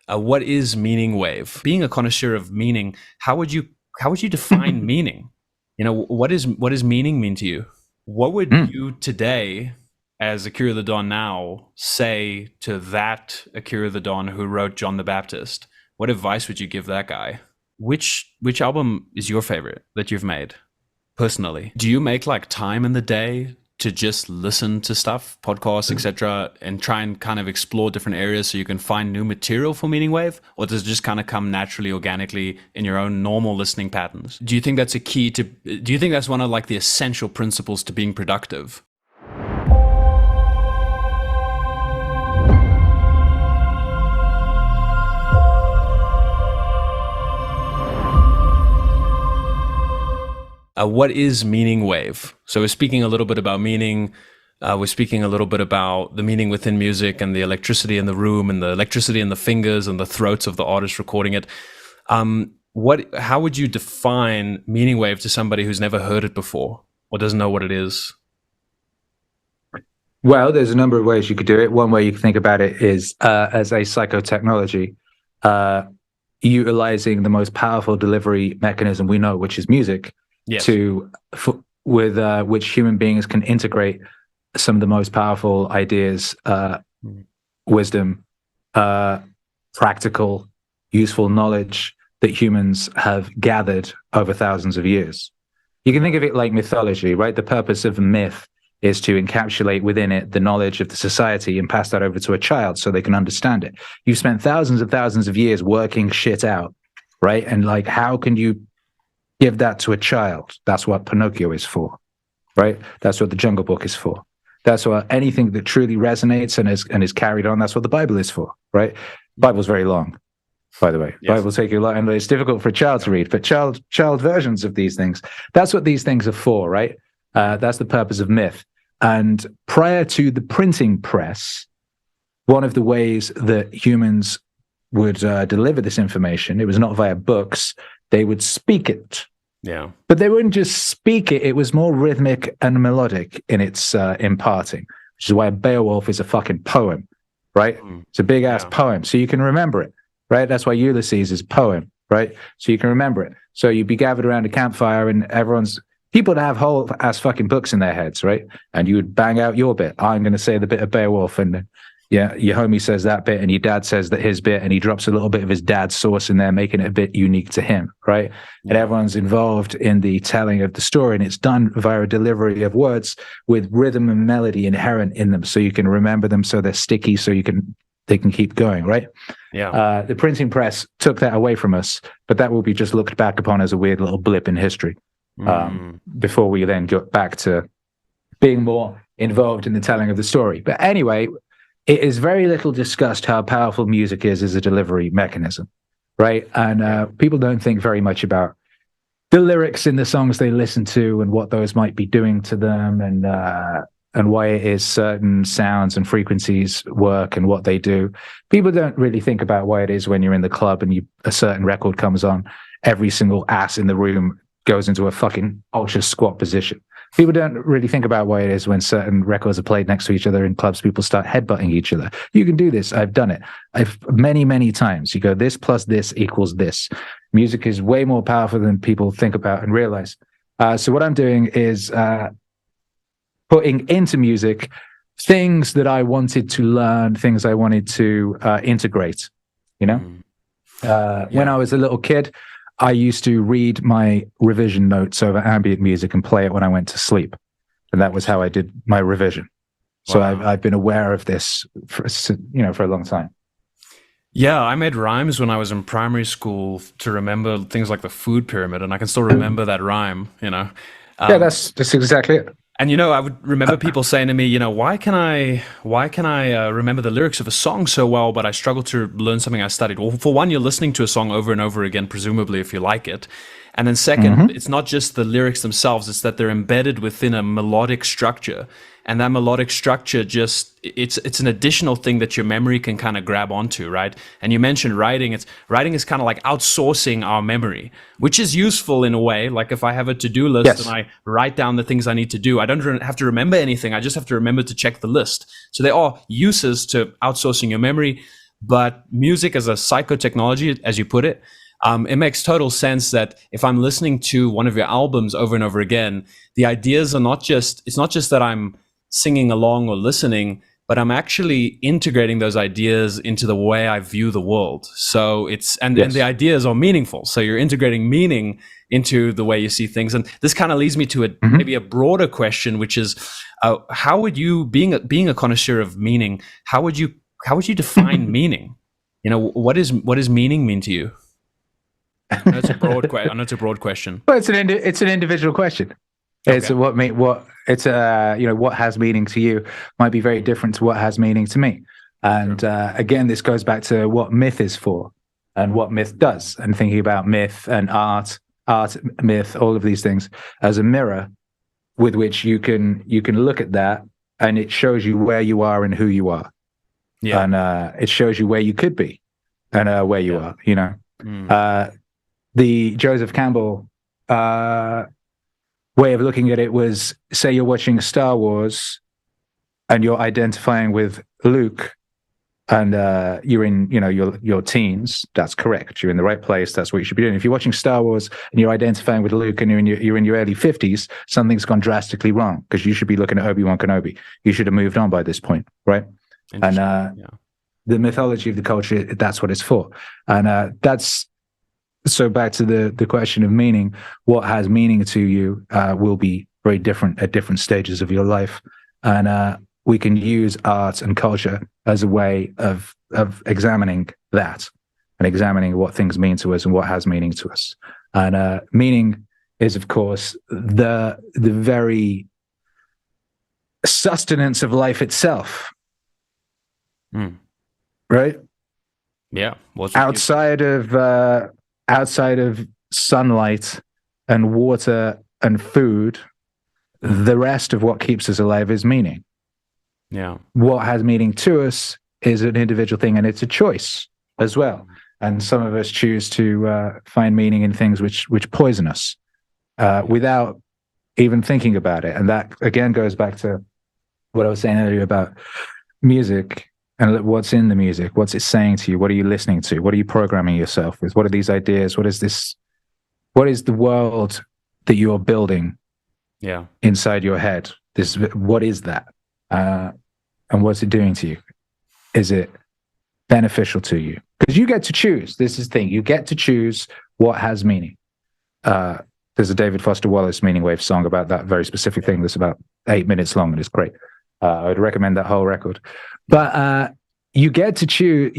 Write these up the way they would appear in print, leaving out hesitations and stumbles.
What is MeaningWave? Being a connoisseur of meaning, how would you define meaning? What does meaning mean to you? What would Mm. you today, as Akira the Don now, say to that Akira the Don who wrote John the Baptist? What advice would you give that guy? Which album is your favorite that you've made personally? Do you make like time in the day to just listen to stuff, podcasts, etc., and try and kind of explore different areas so you can find new material for Meaning Wave, or does it just kind of come naturally, organically in your own normal listening patterns? Do you think that's a key to? Do you think that's one of like the essential principles to being productive? What is Meaning Wave? So we're speaking a little bit about meaning. We're speaking a little bit about the meaning within music and the electricity in the room and the electricity in the fingers and the throats of the artist recording it. How would you define Meaning Wave to somebody who's never heard it before or doesn't know what it is? Well, there's a number of ways you could do it. One way you can think about it is as a psychotechnology, uh, utilizing the most powerful delivery mechanism we know, which is music, Yes. with which human beings can integrate some of the most powerful ideas, wisdom, practical, useful knowledge that humans have gathered over thousands of years. You can think of it like mythology, right? The purpose of a myth is to encapsulate within it the knowledge of the society and pass that over to a child so they can understand it. You've spent thousands of years working shit out, right? And like, how can you give that to a child? That's what Pinocchio is for, right? That's what the Jungle Book is for. That's what anything that truly resonates and is carried on. That's what the Bible is for, right? Bible's very long, by the way. Yes. Bible take you a lot, and it's difficult for a child to read. But child versions of these things. That's what these things are for, right? That's the purpose of myth. And prior to the printing press, one of the ways that humans would deliver this information, it was not via books. They would speak it. Yeah. But they wouldn't just speak it. It was more rhythmic and melodic in its imparting, which is why Beowulf is a fucking poem, right? It's a big ass poem. So you can remember it, right? That's why Ulysses is a poem, right? So you can remember it. So you'd be gathered around a campfire and people that have whole ass fucking books in their heads, right? And you would bang out your bit. I'm going to say the bit of Beowulf, and yeah, your homie says that bit, and your dad says that his bit, and he drops a little bit of his dad's sauce in there, making it a bit unique to him, right? And everyone's involved in the telling of the story, and it's done via a delivery of words with rhythm and melody inherent in them, so you can remember them, so they're sticky, so they can keep going, right? Yeah. The printing press took that away from us, but that will be just looked back upon as a weird little blip in history. Before we then got back to being more involved in the telling of the story. But anyway, it is very little discussed how powerful music is as a delivery mechanism, right? And people don't think very much about the lyrics in the songs they listen to and what those might be doing to them, and why it is certain sounds and frequencies work and what they do. People don't really think about why it is when you're in the club and a certain record comes on, every single ass in the room goes into a fucking ultra squat position. People don't really think about why it is when certain records are played next to each other in clubs, people start headbutting each other. You can do this. I've done it. I've many times. You go, this plus this equals this. Music is way more powerful than people think about and realize. So what I'm doing is putting into music things that I wanted to learn, things I wanted to integrate, you know? When I was a little kid, I used to read my revision notes over ambient music and play it when I went to sleep. And that was how I did my revision. So I've been aware of this for a long time. Yeah, I made rhymes when I was in primary school to remember things like the food pyramid, and I can still remember that rhyme, Yeah, that's exactly it. And I would remember people saying to me, why can I remember the lyrics of a song so well, but I struggle to learn something I studied? Well, for one, you're listening to a song over and over again, presumably, if you like it. And then second, it's not just the lyrics themselves, it's that they're embedded within a melodic structure. And that melodic structure it's an additional thing that your memory can kind of grab onto, right? And you mentioned writing. Writing is kind of like outsourcing our memory, which is useful in a way. Like if I have a to-do list and I write down the things I need to do, I don't have to remember anything. I just have to remember to check the list. So there are uses to outsourcing your memory. But music as a psychotechnology, as you put it, it makes total sense that if I'm listening to one of your albums over and over again, the ideas are it's not just that I'm singing along or listening, but I'm actually integrating those ideas into the way I view the world. So and the ideas are meaningful. So you're integrating meaning into the way you see things. And this kind of leads me to maybe a broader question, which is, how would you, being a connoisseur of meaning, how would you define meaning? What does meaning mean to you? I know it's a broad question. Well, it's an individual question. Okay. It's what has meaning to you might be very different to what has meaning to me. And again, this goes back to what myth is for and what myth does, and thinking about myth and art, myth, all of these things as a mirror with which you can look at that, and it shows you where you are and who you are. Yeah. And it shows you where you could be and where you are, the Joseph Campbell way of looking at it was, say you're watching Star Wars and you're identifying with Luke, and you're in your teens. That's correct. You're in the right place. That's what you should be doing. If you're watching Star Wars and you're identifying with Luke and you're in your early 50s, something's gone drastically wrong, because you should be looking at Obi-Wan Kenobi. You should have moved on by this point, right? And the mythology of the culture, that's what it's for. And that's so back to the question of meaning. What has meaning to you will be very different at different stages of your life. And we can use art and culture as a way of examining that and examining what things mean to us and what has meaning to us. And meaning is, of course, the very sustenance of life itself. Right? Yeah. Outside of sunlight and water and food, the rest of what keeps us alive is meaning. Yeah. What has meaning to us is an individual thing, and it's a choice as well. And some of us choose to find meaning in things which poison us without even thinking about it. And that, again, goes back to what I was saying earlier about music. And what's in the music? What's it saying to you? What are you listening to? What are you programming yourself with? What are these ideas? What is this? What is the world that you're building? Yeah, inside your head. What is that? And what's it doing to you? Is it beneficial to you? Because you get to choose. This is the thing. You get to choose what has meaning. There's a David Foster Wallace MeaningWave song about that very specific thing that's about 8 minutes long, and it's great. I would recommend that whole record. But you get to choose.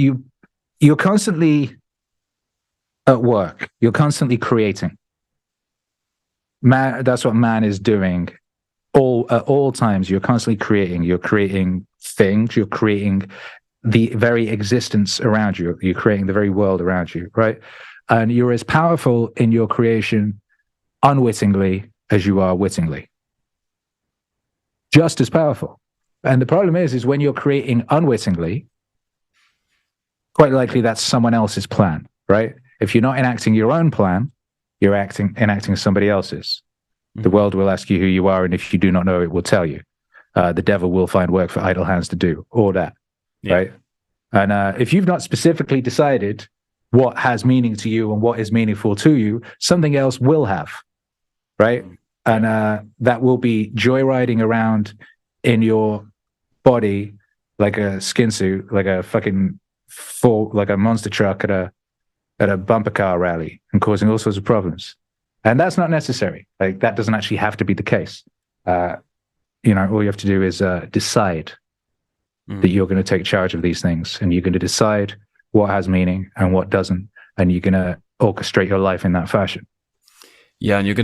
You're constantly at work. You're constantly creating. Man, that's what man is doing. At all times, you're constantly creating. You're creating things. You're creating the very existence around you. You're creating the very world around you, right? And you're as powerful in your creation unwittingly as you are wittingly. Just as powerful. And the problem is when you're creating unwittingly, quite likely that's someone else's plan, right? If you're not enacting your own plan, you're enacting somebody else's. The world will ask you who you are, and if you do not know, it will tell you. The devil will find work for idle hands to do, all that, right? And if you've not specifically decided what has meaning to you and what is meaningful to you, something else will have, right? And that will be joyriding around in your body like a skin suit, like a fucking like a monster truck at a bumper car rally, and causing all sorts of problems. And that's not necessary. Like, that doesn't actually have to be the case. All you have to do is decide that you're going to take charge of these things, and you're going to decide what has meaning and what doesn't, and you're going to orchestrate your life in that fashion. Yeah, and you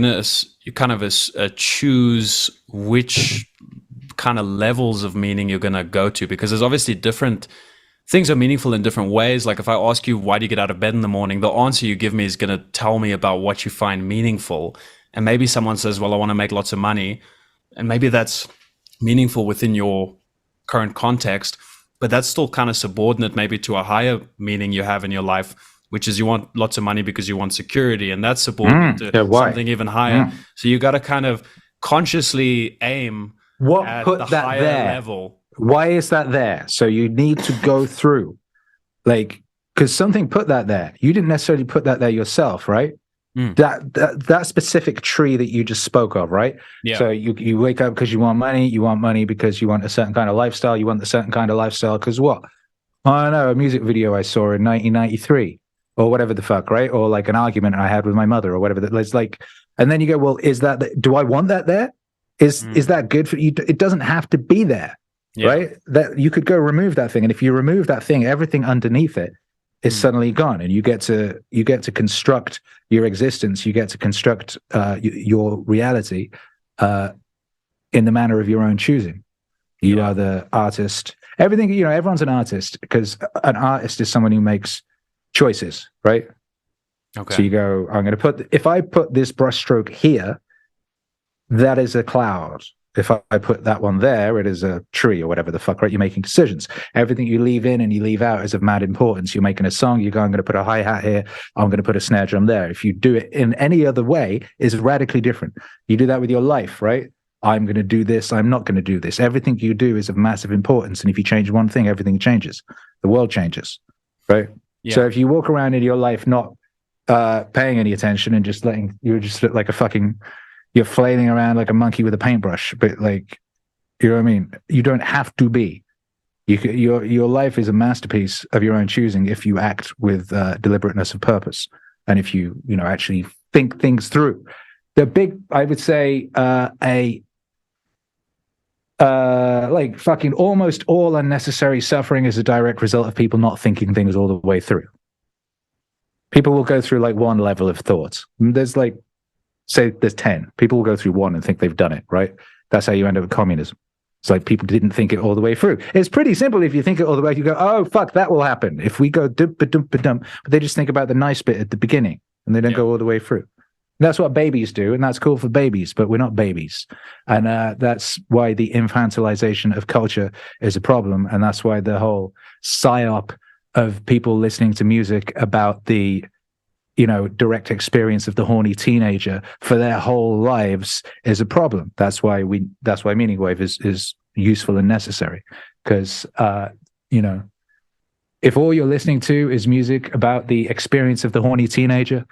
kind of choose which kind of levels of meaning you're going to go to, because there's obviously different things are meaningful in different ways. Like if I ask you, why do you get out of bed in the morning? The answer you give me is going to tell me about what you find meaningful. And maybe someone says, well, I want to make lots of money. And maybe that's meaningful within your current context, but that's still kind of subordinate maybe to a higher meaning you have in your life, which is you want lots of money because you want security. And that's subordinate to something even higher. So you got to kind of consciously aim at the higher level. Why is that there? So you need to go through like, because something put that there. You didn't necessarily put that there yourself, right? Mm. That specific tree that you just spoke of, right? Yeah. So you wake up because you want money because you want a certain kind of lifestyle, you want a certain kind of lifestyle because what? I don't know, a music video I saw in 1993 or whatever the fuck, right? Or like an argument I had with my mother or whatever. It's like, and then you go, well, do I want that there? Is that good for you? It doesn't have to be there, right? That you could go remove that thing, and if you remove that thing, everything underneath it is suddenly gone, and you get to construct your existence. You get to construct your reality in the manner of your own choosing. You are the artist. Everything, everyone's an artist because an artist is someone who makes choices, right? Okay. So you go, if I put this brushstroke here, that is a cloud. If I put that one there, it is a tree or whatever the fuck, right? You're making decisions. Everything you leave in and you leave out is of mad importance. You're making a song, you go, I'm going to put a hi-hat here, I'm going to put a snare drum there. If you do it in any other way, it's radically different. You do that with your life, right? I'm going to do this, I'm not going to do this. Everything you do is of massive importance. And if you change one thing, everything changes. The world changes, right? Yeah. So if you walk around in your life not paying any attention and you just look like you're flailing around like a monkey with a paintbrush, but like, you know what I mean? You don't have to be. Your life is a masterpiece of your own choosing if you act with deliberateness of purpose. And if you actually think things through. I would say, like fucking almost all unnecessary suffering is a direct result of people not thinking things all the way through. People will go through like one level of thoughts. Say there's 10. People will go through one and think they've done it, right? That's how you end up with communism. It's like people didn't think it all the way through. It's pretty simple if you think it all the way. You go, oh, fuck, that will happen. If we go dump, but they just think about the nice bit at the beginning and they don't go all the way through. And that's what babies do, and that's cool for babies, but we're not babies. And that's why the infantilization of culture is a problem, and that's why the whole psyop of people listening to music about the direct experience of the horny teenager for their whole lives is a problem. That's why MeaningWave is useful and necessary. Because if all you're listening to is music about the experience of the horny teenager,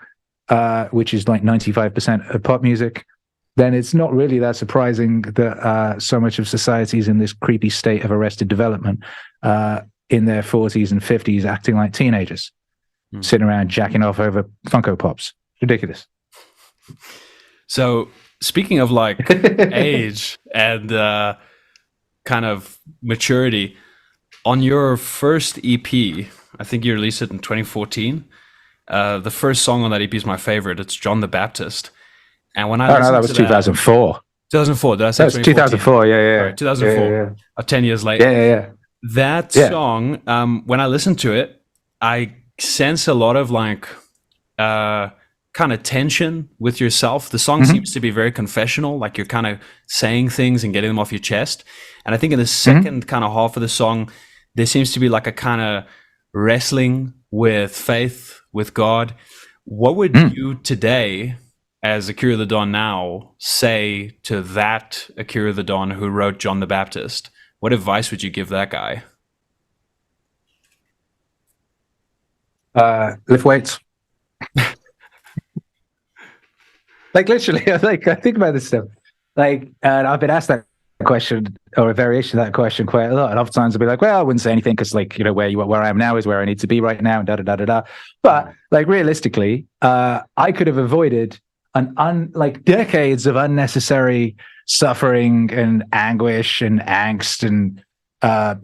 which is like 95% of pop music, then it's not really that surprising that so much of society is in this creepy state of arrested development in their 40s and 50s, acting like teenagers. Sitting around jacking off over Funko Pops. Ridiculous. So speaking of like age and kind of maturity, on your first EP, I think you released it in 2014. The first song on that EP is my favorite. It's John the Baptist. And when I listened that was 2004. 2004. Did I say 2004? Yeah. Right, 2004. 10 years later. Yeah. That song, when I listened to it, I sense a lot of like kind of tension with yourself. The song seems to be very confessional, like you're kind of saying things and getting them off your chest. And I think in the second kind of half of the song, there seems to be like a kind of wrestling with faith, with God. What would you today, as Akira the Don now, say to that Akira the Don who wrote John the Baptist? What advice would you give that guy? Lift weights. Like literally, I think about this stuff. Like, and I've been asked that question or a variation of that question quite a lot. And oftentimes I'll be like, well, I wouldn't say anything because, like, where I am now is where I need to be right now, and da da da da da. But like realistically, I could have avoided like decades of unnecessary suffering and anguish and angst and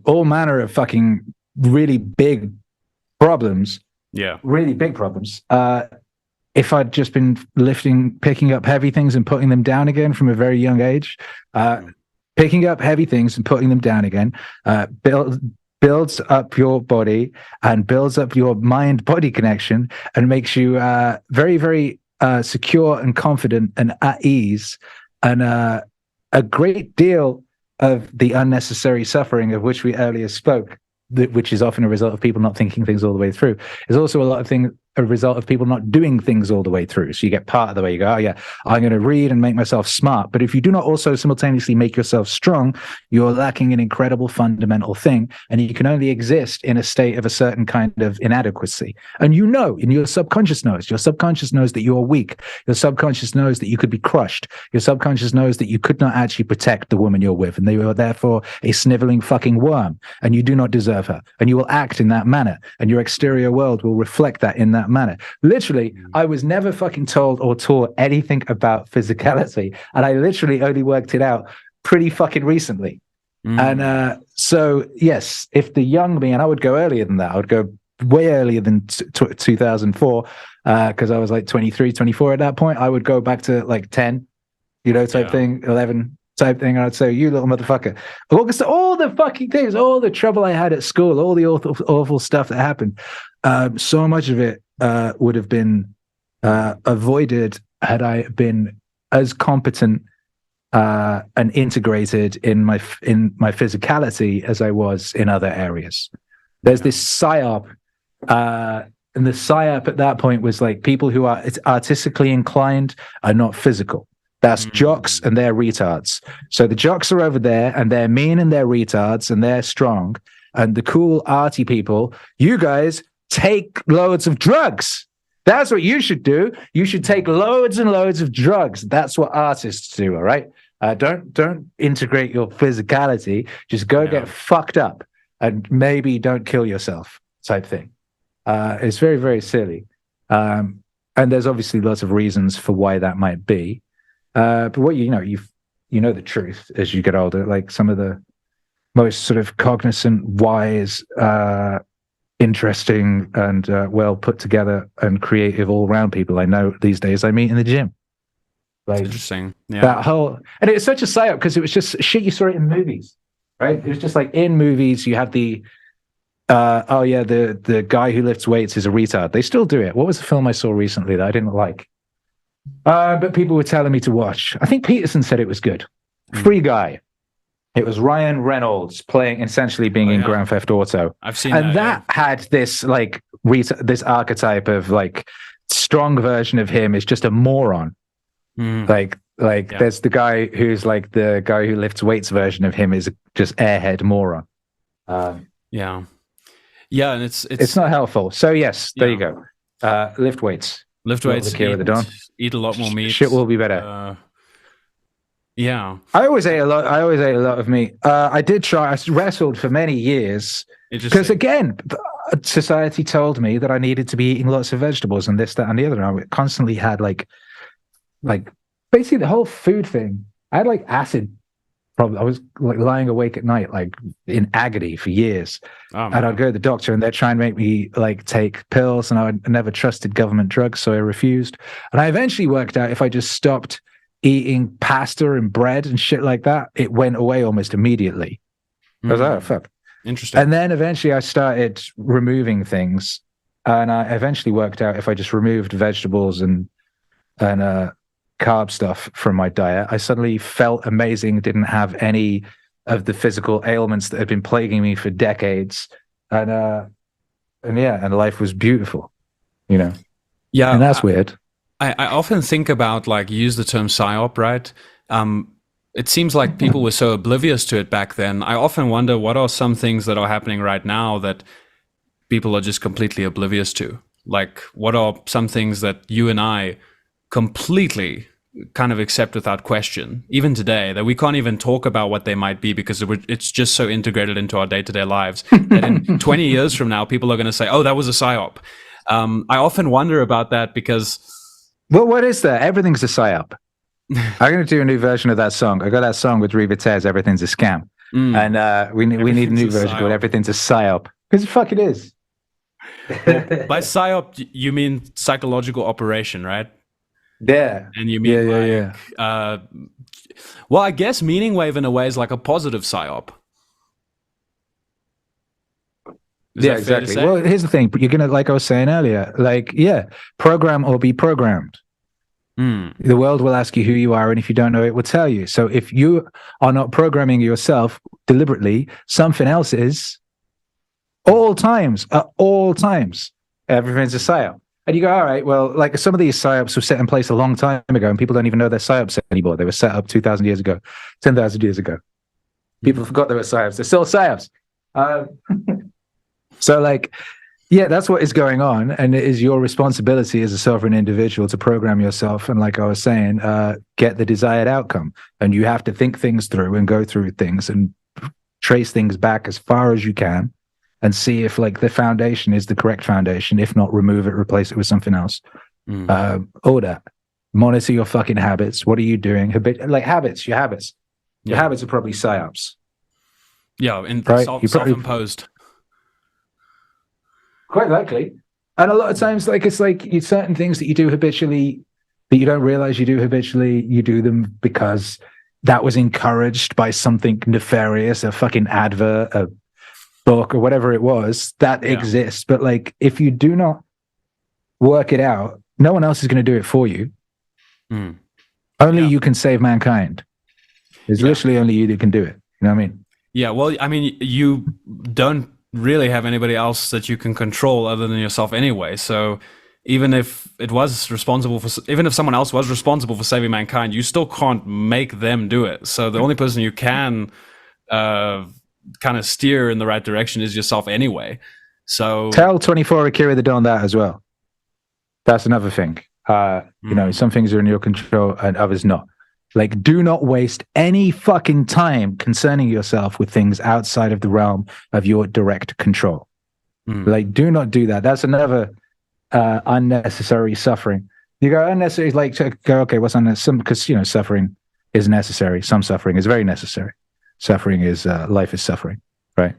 all manner of fucking really big problems. Yeah. Really big problems. If I'd just been picking up heavy things and putting them down again from a very young age, picking up heavy things and putting them down again, builds up your body and builds up your mind-body connection and makes you very, very secure and confident and at ease. And a great deal of the unnecessary suffering of which we earlier spoke, which is often a result of people not thinking things all the way through, is also a lot of things a result of people not doing things all the way through. So you get part of the way, you go, oh yeah, I'm going to read and make myself smart. But if you do not also simultaneously make yourself strong, you're lacking an incredible fundamental thing. And you can only exist in a state of a certain kind of inadequacy. And you know, in your subconscious knows that you are weak. Your subconscious knows that you could be crushed. Your subconscious knows that you could not actually protect the woman you're with. And they are therefore a sniveling fucking worm. And you do not deserve her. And you will act in that manner. And your exterior world will reflect that in that manner. Literally, I was never fucking told or taught anything about physicality. And I literally only worked it out pretty fucking recently. And so, yes, if the young me, and I would go earlier than that, I would go way earlier than 2004, because I was like 23, 24 at that point. I would go back to like 10, type thing, 11 type thing. And I'd say, you little motherfucker. All the fucking things, all the trouble I had at school, all the awful stuff that happened, so much of it would have been avoided had I been as competent and integrated in my physicality as I was in other areas. There's this psyop, and the psyop at that point was like people who are artistically inclined are not physical. That's jocks and they're retards. So the jocks are over there and they're mean and they're retards and they're strong. And the cool arty people, you guys take loads of drugs. That's what you should do. You should take loads and loads of drugs. That's what artists do, all right? Don't integrate your physicality. Just go get fucked up and maybe don't kill yourself type thing. It's very, very silly. And there's obviously lots of reasons for why that might be. But what you know the truth as you get older, like some of the most sort of cognizant, wise, interesting and well put together and creative all-round people I know these days I meet in the gym. Like, it's interesting. Yeah. That whole, and it's such a psyop because it was just shit you saw it in movies, right? It was just like in movies you have the the guy who lifts weights is a retard. They still do it. What was the film I saw recently that I didn't like? But people were telling me to watch. I think Peterson said it was good. Free Guy. It was Ryan Reynolds playing, essentially being in Grand Theft Auto. I've seen and that had this like this archetype of like strong version of him is just a moron. Like there's the guy who's like the guy who lifts weights version of him is just airhead moron. And it's not helpful. So yes, there you go. Lift weights. Lift weights. Eat a lot more meat. Shit will be better. I always ate a lot of meat. I did try. I wrestled for many years because again, society told me that I needed to be eating lots of vegetables and this, that, and the other. And I constantly had like basically the whole food thing. I had like acid. Probably I was like lying awake at night, like in agony for years. And I'd go to the doctor and they'd try and make me like take pills, and I never trusted government drugs, so I refused. And I eventually worked out if I just stopped eating pasta and bread and shit like that, it went away almost immediately. I was like, oh, fuck. Interesting. And then eventually I started removing things, and I eventually worked out if I just removed vegetables and carb stuff from my diet, I suddenly felt amazing, didn't have any of the physical ailments that had been plaguing me for decades. And life was beautiful, Yeah. And that's weird. I often think about, like, you use the term psyop, right? It seems like people were so oblivious to it back then. I often wonder what are some things that are happening right now that people are just completely oblivious to? Like, what are some things that you and I completely kind of accept without question, even today, that we can't even talk about what they might be because it's just so integrated into our day-to-day lives that in 20 years from now, people are going to say, oh, that was a psyop. I often wonder about that because... Well, what is that? Everything's a psyop. I'm going to do a new version of that song. I got that song with Reva Tez, Everything's a Scam. And we need a new version called Everything's a Psyop. Because the fuck it is. Well, by psyop, you mean psychological operation, right? Yeah. And you mean well, I guess MeaningWave in a way is like a positive psyop. Yeah, exactly. Well, here's the thing. You're going to, like I was saying earlier, program or be programmed. The world will ask you who you are, and if you don't know, it will tell you. So if you are not programming yourself deliberately, something else is. At all times, everything's a psyop. And you go, all right, well, like some of these psyops were set in place a long time ago, and people don't even know they're psyops anymore. They were set up 2,000 years ago, 10,000 years ago. People forgot they were psyops. They're still psyops. So, like, yeah, that's what is going on, and it is your responsibility as a sovereign individual to program yourself. And like I was saying, get the desired outcome. And you have to think things through and go through things and trace things back as far as you can, and see if like the foundation is the correct foundation. If not, remove it, replace it with something else. All that. Monitor your fucking habits. What are you doing? Like habits, your habits. Your habits are probably psyops. Yeah, and right? Self-imposed. Quite likely. And a lot of times, like, it's like certain things that you do habitually that you don't realize you do habitually, you do them because that was encouraged by something nefarious, a fucking advert, a book, or whatever it was that exists. But like, if you do not work it out, no one else is going to do it for you. Only you can save mankind. There's literally only you that can do it. You know what I mean? Yeah, well, I mean, you don't really have anybody else that you can control other than yourself anyway. So even if even if someone else was responsible for saving mankind, you still can't make them do it. So the only person you can kind of steer in the right direction is yourself anyway. So tell 24 Akira the Don that as well. That's another thing. You know, some things are in your control and others not. Like, do not waste any fucking time concerning yourself with things outside of the realm of your direct control. Like, do not do that. That's another unnecessary suffering. You go unnecessary, like, to go, okay, what's unnecessary? Because, you know, suffering is necessary. Some suffering is very necessary. Suffering is, life is suffering, right?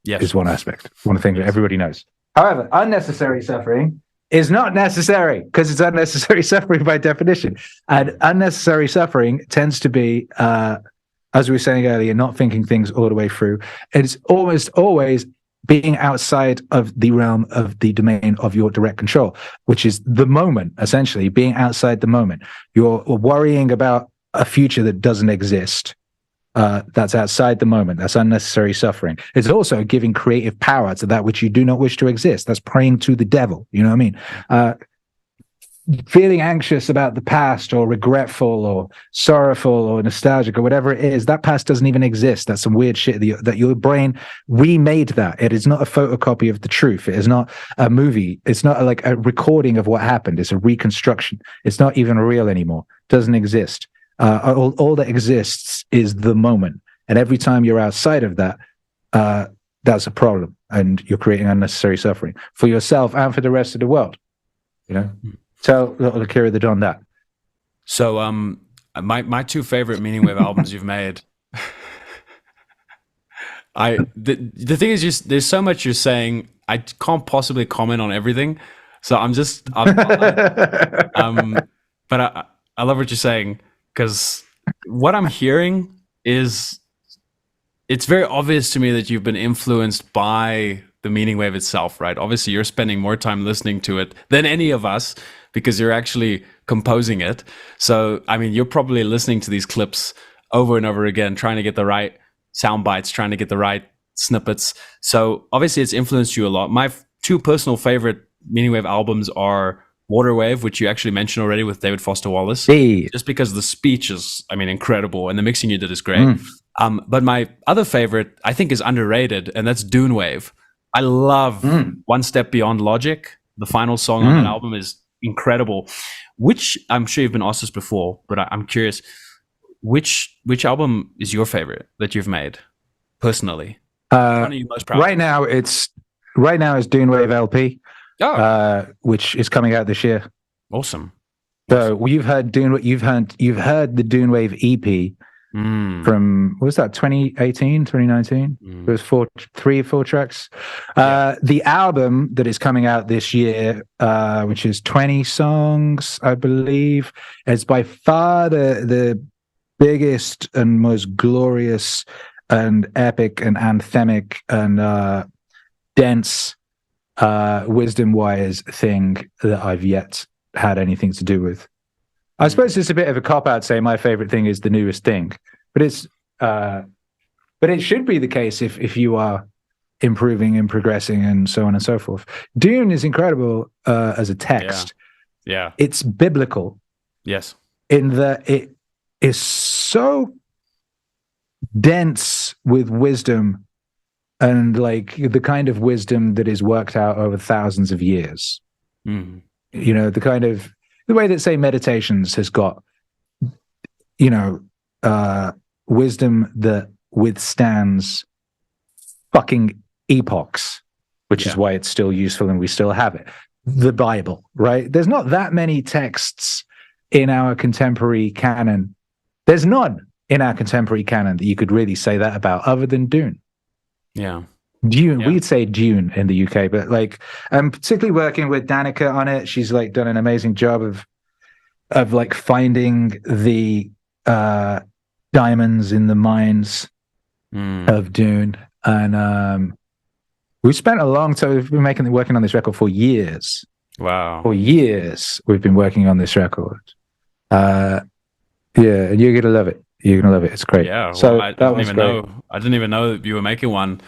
Is one aspect, one thing that everybody knows. However, unnecessary suffering is not necessary, because it's unnecessary suffering by definition. And unnecessary suffering tends to be, as we were saying earlier, not thinking things all the way through. It's almost always being outside of the realm of the domain of your direct control, which is the moment, essentially, being outside the moment. You're worrying about a future that doesn't exist. That's outside the moment. That's unnecessary suffering. It's also giving creative power to that which you do not wish to exist. That's praying to the devil. You know what I mean? Feeling anxious about the past, or regretful, or sorrowful, or nostalgic, or whatever it is, that past doesn't even exist. That's some weird shit that your brain remade that. It is not a photocopy of the truth. It is not a movie. It's not like a recording of what happened. It's a reconstruction. It's not even real anymore. It doesn't exist. All that exists is the moment. And every time you're outside of that, that's a problem. And you're creating unnecessary suffering for yourself and for the rest of the world. You know? Tell little Akira the Don that. So my two favorite MeaningWave albums you've made. The thing is, just there's so much you're saying, I can't possibly comment on everything. So but I love what you're saying. Because what I'm hearing is, it's very obvious to me that you've been influenced by the MeaningWave itself, right? Obviously, you're spending more time listening to it than any of us, because you're actually composing it. So, I mean, you're probably listening to these clips over and over again, trying to get the right sound bites, trying to get the right snippets. So obviously, it's influenced you a lot. My two personal favorite MeaningWave albums are Waterwave, which you actually mentioned already with David Foster Wallace, just because the speech is, I mean, incredible, and the mixing you did is great. But my other favorite, I think, is underrated, and that's Dune Wave. I love One Step Beyond Logic. The final song on that album is incredible. Which, I'm sure you've been asked this before, but I'm curious, which album is your favorite that you've made personally? Which one are you most proud of? Right now it's Dune Wave LP. Which is coming out this year. Awesome. So you've heard the Dune Wave EP from, what was that, 2018, 2019? There was 3 or 4 tracks. The album that is coming out this year, which is 20 songs, I believe, is by far the biggest and most glorious and epic and anthemic and dense wisdom wise thing that I've yet had anything to do with. I suppose it's a bit of a cop-out saying my favorite thing is the newest thing, but it should be the case if you are improving and progressing and so on and so forth. Dune is incredible as a text. Yeah. It's biblical. Yes. In that it is so dense with wisdom, and like the kind of wisdom that is worked out over thousands of years. Mm. You know, the way that, say, Meditations has got, you know, wisdom that withstands fucking epochs, which is why it's still useful and we still have it. The Bible, right? There's not that many texts in our contemporary canon. There's none in our contemporary canon that you could really say that about, other than Dune. Yeah. Dune, Yeah. we'd say Dune in the UK, but like I'm particularly working with Danica on it. She's like done an amazing job of like finding the diamonds in the mines of Dune. And we spent a long time. We've been working on this record for years. Wow. For years we've been working on this record. Yeah, and you're gonna love it. You're gonna love it. It's great. Yeah. So well, I didn't even know that you were making one.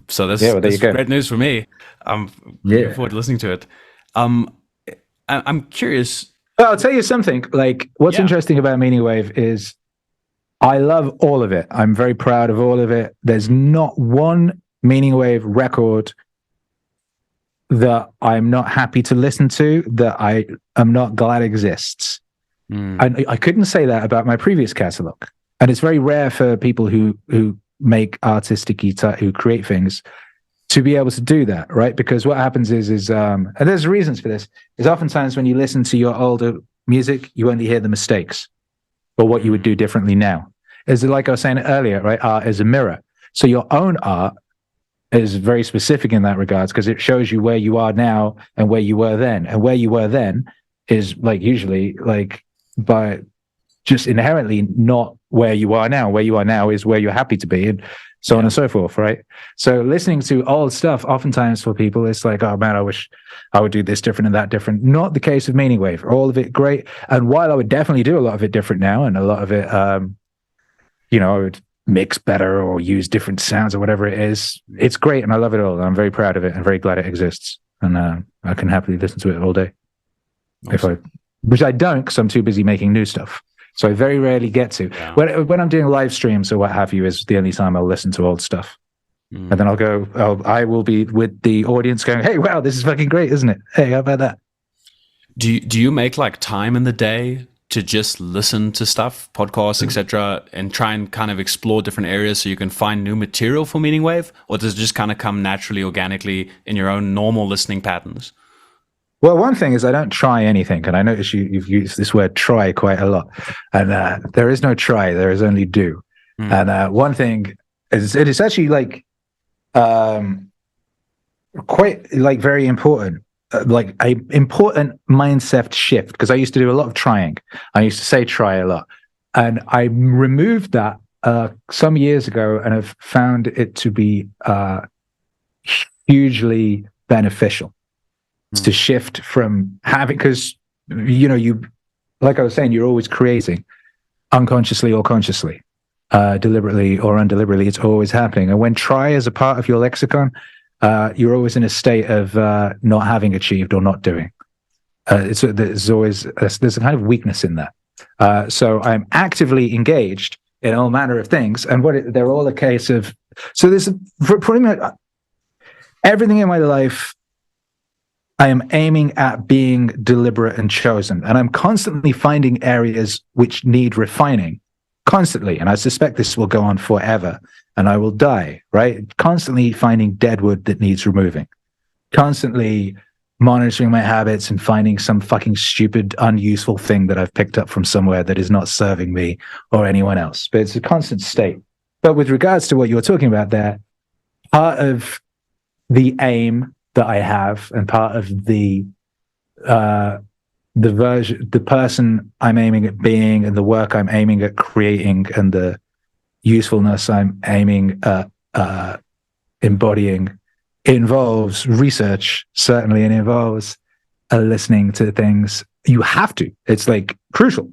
So this is great news for me. I'm looking forward to listening to it. I'm curious. Well, I'll tell you something. Like, what's interesting about MeaningWave is I love all of it. I'm very proud of all of it. There's not one MeaningWave record that I'm not happy to listen to, that I am not glad exists. And I couldn't say that about my previous catalog. And it's very rare for people who make artistic guitar, who create things, to be able to do that, right? Because what happens is and there's reasons for this, is oftentimes when you listen to your older music, you only hear the mistakes or what you would do differently now. Is like I was saying earlier, right? Art is a mirror. So your own art is very specific in that regards, because it shows you where you are now and where you were then. And where you were then is like usually like by just inherently not where you are now. Where you are now is where you're happy to be, and so on and so forth, right? So listening to old stuff, oftentimes for people, it's like, oh man, I wish I would do this different and that different. Not the case of MeaningWave. All of it great. And while I would definitely do a lot of it different now, and a lot of it, you know, I would mix better or use different sounds or whatever it is, it's great, and I love it all. I'm very proud of it and very glad it exists. And I can happily listen to it all day. Awesome. Which I don't, because I'm too busy making new stuff. So I very rarely get to. Yeah. When I'm doing live streams or what have you, is the only time I'll listen to old stuff. And then I will be with the audience going, hey, wow, this is fucking great, isn't it? Hey, how about that? Do you make like time in the day to just listen to stuff, podcasts, etc., and try and kind of explore different areas so you can find new material for MeaningWave? Or does it just kind of come naturally, organically in your own normal listening patterns? Well, one thing is I don't try anything, and I notice you've used this word "try" quite a lot. And there is no try; there is only do. And one thing is, it is actually like quite like very important, like a important mindset shift. Because I used to do a lot of trying. I used to say "try" a lot, and I removed that some years ago, and have found it to be hugely beneficial. To shift from having, because you know, you, like I was saying, you're always creating unconsciously or consciously, deliberately or undeliberately. It's always happening. And when try is a part of your lexicon, you're always in a state of not having achieved or not doing. There's a kind of weakness in that. So I'm actively engaged in all manner of things, and they're all a case of. So there's pretty much everything in my life. I am aiming at being deliberate and chosen, and I'm constantly finding areas which need refining, constantly. And I suspect this will go on forever, and I will die, right? Constantly finding dead wood that needs removing, constantly monitoring my habits and finding some fucking stupid, unuseful thing that I've picked up from somewhere that is not serving me or anyone else. But it's a constant state. But with regards to what you're talking about there, part of the aim that I have, and part of the person I'm aiming at being, and the work I'm aiming at creating, and the usefulness I'm aiming at embodying, involves research, certainly, and involves listening to things. You have to. It's like crucial.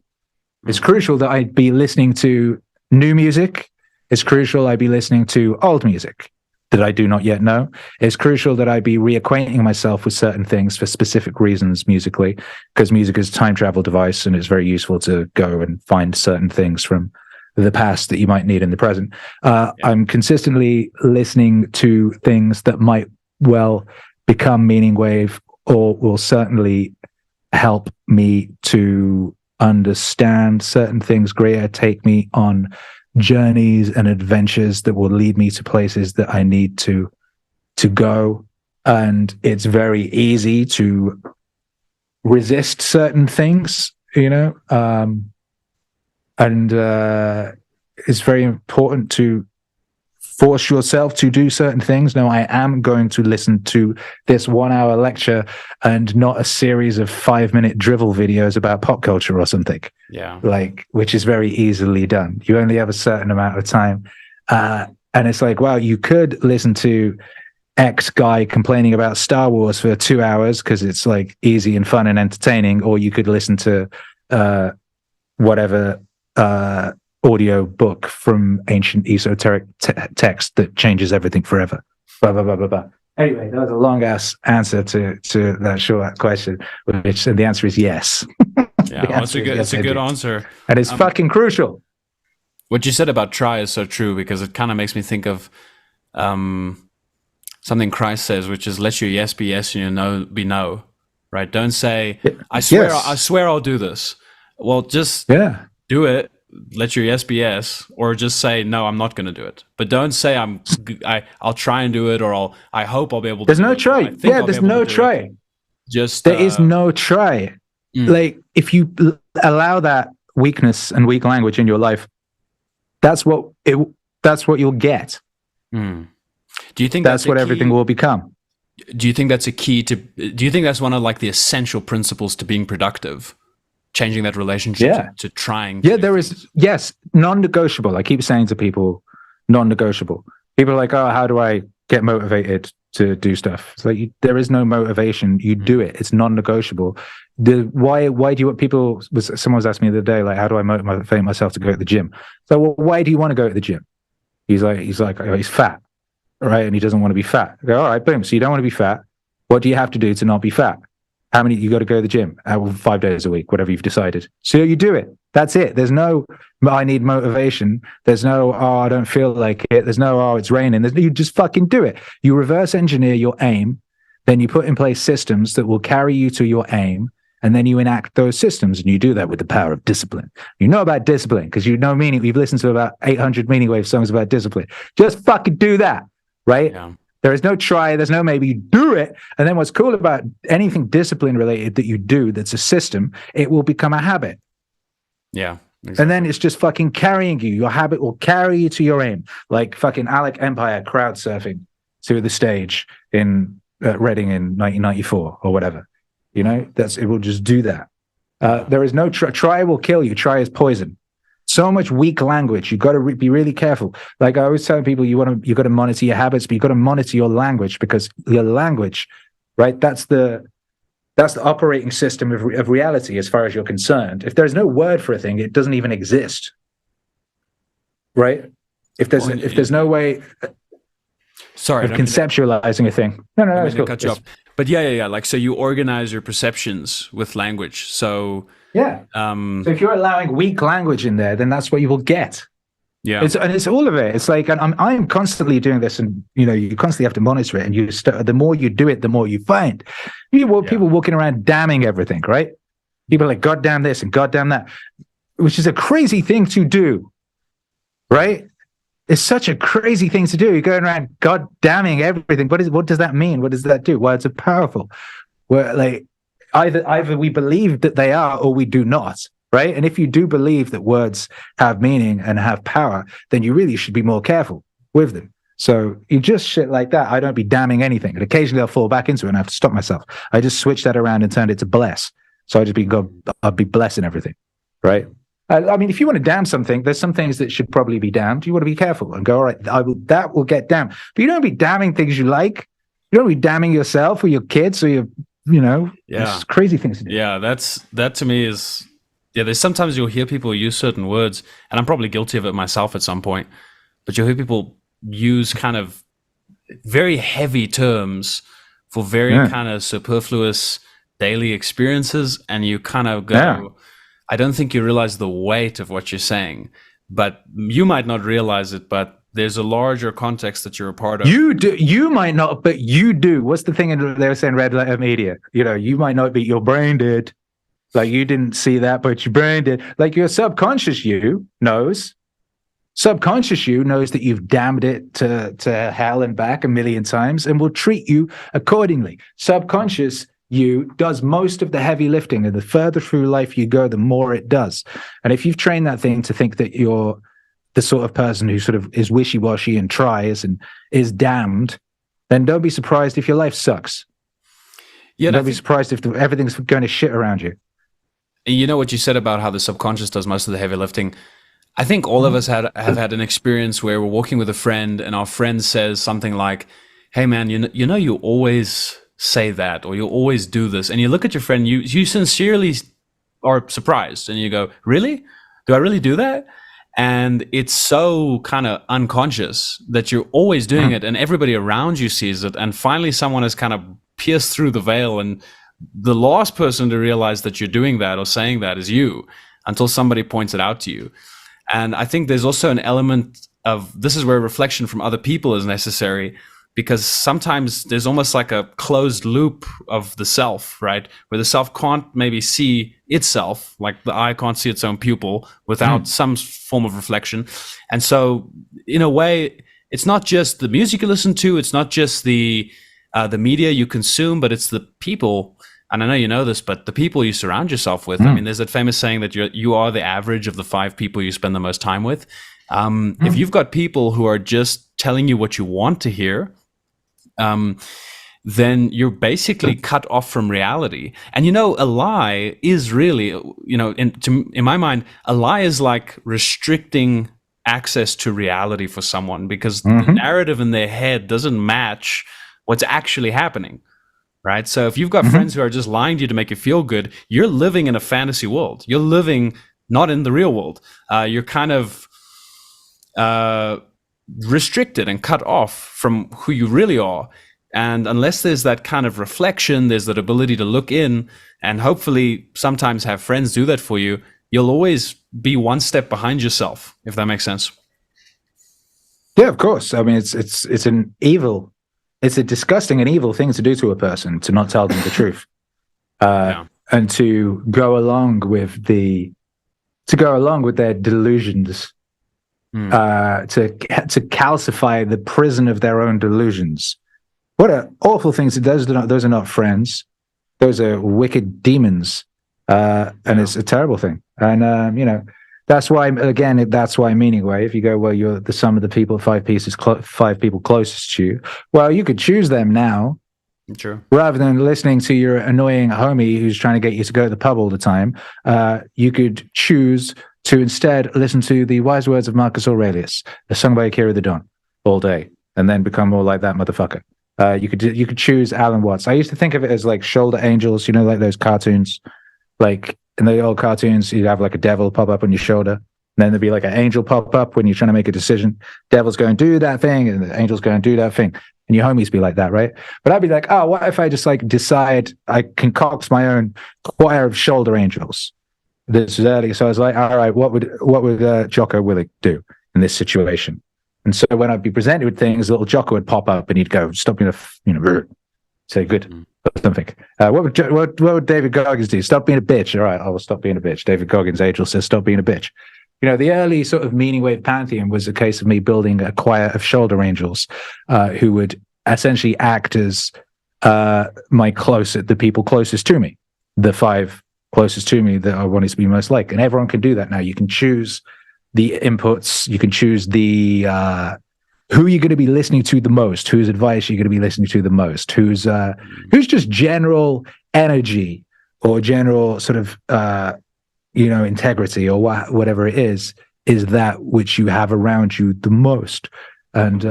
It's crucial that I be listening to new music. It's crucial I be listening to old music. that I do not yet know. It's crucial that I be reacquainting myself with certain things for specific reasons musically, because music is a time travel device and it's very useful to go and find certain things from the past that you might need in the present. I'm consistently listening to things that might well become MeaningWave, or will certainly help me to understand certain things greater, take me on journeys and adventures that will lead me to places that I need to go. And it's very easy to resist certain things, you know, and it's very important to force yourself to do certain things. No, I am going to listen to this 1 hour lecture and not a series of 5-minute drivel videos about pop culture or something. Yeah. Like, which is very easily done. You only have a certain amount of time. And it's like, wow, you could listen to X guy complaining about Star Wars for 2 hours because it's like easy and fun and entertaining, or you could listen to whatever audio book from ancient esoteric text that changes everything forever. Blah, blah, blah, blah, blah. Anyway, that was a long ass answer to that short question, which, and the answer is yes. Yeah, well, it's a good answer. And it's fucking crucial. What you said about try is so true, because it kind of makes me think of something Christ says, which is let your yes be yes and your no be no. Right? Don't say, I swear I'll do this. Well, just do it. Let your yes be yes, or just say no, I'm not going to do it. But don't say I'll try and do it, or I hope I'll be able to. There's no try. Yeah, there's no try. Just there is no try. Like, if you allow that weakness and weak language in your life, that's what you'll get. Do you think that's what everything will become? Do you think that's a key to? Do you think that's one of like the essential principles to being productive? Changing that relationship to trying. There is, non-negotiable. I keep saying to people, non-negotiable. People are like, oh, how do I get motivated to do stuff? It's like, there is no motivation. You do it. It's non-negotiable. Why do you want people? Someone was asking me the other day, like, how do I motivate myself to go to the gym? So, well, why do you want to go to the gym? He's like, oh, he's fat, right? And he doesn't want to be fat. I go, all right, boom. So you don't want to be fat. What do you have to do to not be fat? How many, you got to go to the gym 5 days a week, whatever you've decided. So you do it. That's it. There's no, I need motivation. There's no, oh, I don't feel like it. There's no, oh, it's raining. You just fucking do it. You reverse engineer your aim. Then you put in place systems that will carry you to your aim. And then you enact those systems. And you do that with the power of discipline. You know about discipline because you know meaning. You've listened to about 800 MeaningWave songs about discipline. Just fucking do that. Right? Yeah. There is no try, there's no maybe, you do it. And then what's cool about anything discipline related that you do that's a system, it will become a habit. Yeah. Exactly. And then it's just fucking carrying you. Your habit will carry you to your aim. Like fucking Alec Empire crowd surfing to the stage in Reading in 1994 or whatever. You know, it will just do that. There is no try will kill you. Try is poison. So much weak language. You've got to be really careful. Like I always tell people, you've got to monitor your habits, but you've got to monitor your language, because your language, right? That's the operating system of reality as far as you're concerned. If there's no word for a thing, it doesn't even exist. Right? If there's no way of conceptualizing a thing. No, it's cool. Cut you off. But yeah. Like, so you organize your perceptions with language. So yeah. So if you're allowing weak language in there, then that's what you will get. Yeah. It's all of it. It's like, and I'm constantly doing this, and you constantly have to monitor it. And the more you do it, the more you find. People walking around damning everything, right? People are like, God damn this and God damn that, which is a crazy thing to do, right? It's such a crazy thing to do. You're going around God damning everything. What does that mean? What does that do? Well, it's powerful. Where like either we believe that they are or we do not, right? And if you do believe that words have meaning and have power, then you really should be more careful with them. So you just shit like that. I don't be damning anything. And occasionally I'll fall back into it and I have to stop myself. I just switch that around and turned it to bless. So I'll be blessing everything, right? I mean, if you want to damn something, there's some things that should probably be damned. You want to be careful and go, all right, that will get damned. But you don't be damning things you like. You don't be damning yourself or your kids or your, there's crazy things to do. Yeah, that to me is, there's sometimes you'll hear people use certain words, and I'm probably guilty of it myself at some point, but you'll hear people use kind of very heavy terms for very kind of superfluous daily experiences, and you kind of go, I don't think you realize the weight of what you're saying, but you might not realize it, but there's a larger context that you're a part of. You do. You might not, but you do. What's the thing they were saying, red letter media? You know, you might not, but your brain did. Like, you didn't see that, but your brain did. Like, your subconscious you knows. Subconscious you knows that you've damned it to hell and back a million times and will treat you accordingly. Subconscious you does most of the heavy lifting, and the further through life you go, the more it does. And if you've trained that thing to think that you're the sort of person who sort of is wishy-washy and tries and is damned, then don't be surprised if your life sucks. Yeah, don't be surprised if everything's going to shit around you. You know what you said about how the subconscious does most of the heavy lifting? I think all of us have had an experience where we're walking with a friend and our friend says something like, hey man, you know you always say that, or you always do this. And you look at your friend, you sincerely are surprised and you go, really? Do I really do that? And it's so kind of unconscious that you're always doing it and everybody around you sees it. And finally someone has kind of pierced through the veil, and the last person to realize that you're doing that or saying that is you, until somebody points it out to you. And I think there's also an element of, this is where reflection from other people is necessary, because sometimes there's almost like a closed loop of the self, right? Where the self can't maybe see itself, like the eye can't see its own pupil without some form of reflection. And so in a way, it's not just the music you listen to, it's not just the media you consume, but it's the people. And I know you know this, but the people you surround yourself with. I mean, there's that famous saying that you are the average of the 5 people you spend the most time with. If you've got people who are just telling you what you want to hear, then you're basically cut off from reality. And you know, a lie is really, you know, in my mind, a lie is like restricting access to reality for someone, because the narrative in their head doesn't match what's actually happening. Right. So if you've got friends who are just lying to you to make you feel good, you're living in a fantasy world. You're living not in the real world. You're kind of restricted and cut off from who you really are. And unless there's that kind of reflection, there's that ability to look in and hopefully sometimes have friends do that for you, you'll always be one step behind yourself, if that makes sense. Yeah, of course. I mean, it's an evil. It's a disgusting and evil thing to do to a person, to not tell them the truth, and to go along with their delusions, to calcify the prison of their own delusions. What an awful thing! Those are not friends; those are wicked demons, and it's a terrible thing. And you know, that's why, again, that's why MeaningWave. You go, well, you're the sum of the people, 5 people closest to you. Well, you could choose them now, rather than listening to your annoying homie who's trying to get you to go to the pub all the time. You could choose to instead listen to the wise words of Marcus Aurelius, a song by Akira the Don, all day, and then become more like that motherfucker. You could choose Alan Watts. I used to think of it as like shoulder angels, you know, like those cartoons, like. In the old cartoons, you'd have like a devil pop up on your shoulder, and then there'd be like an angel pop up when you're trying to make a decision. Devil's going to do that thing, and the angel's going to do that thing. And your homies be like that, right? But I'd be like, oh, what if I just like decide I concoct my own choir of shoulder angels? This was early, so I was like, all right, what would Jocko Willig do in this situation? And so when I'd be presented with things, little Jocko would pop up, and he'd go, stop being say good. Something. What would David Goggins do? Stop being a bitch. All right, I will stop being a bitch. David Goggins, Angel says, stop being a bitch. You know, the early sort of MeaningWave pantheon was a case of me building a choir of shoulder angels who would essentially act as the people closest to me, the 5 closest to me that I wanted to be most like. And everyone can do that now. You can choose the inputs. You can choose the who you're going to be listening to the most, whose advice you're going to be listening to the most, who's just general energy or general sort of integrity or whatever it is that which you have around you the most. And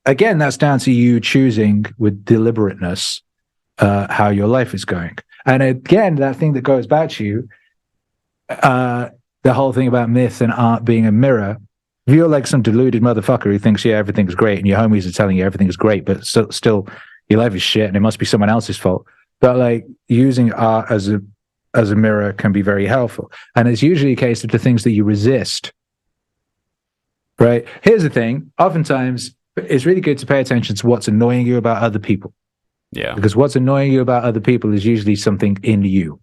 again, that's down to you choosing with deliberateness how your life is going. And again, that thing that goes back to you, the whole thing about myth and art being a mirror. if you're like some deluded motherfucker who thinks, yeah, everything's great, and your homies are telling you everything's great, but still your life is shit and it must be someone else's fault. But like using art as a mirror can be very helpful. And it's usually a case of the things that you resist. Right? Here's the thing. Oftentimes, it's really good to pay attention to what's annoying you about other people. Yeah. Because what's annoying you about other people is usually something in you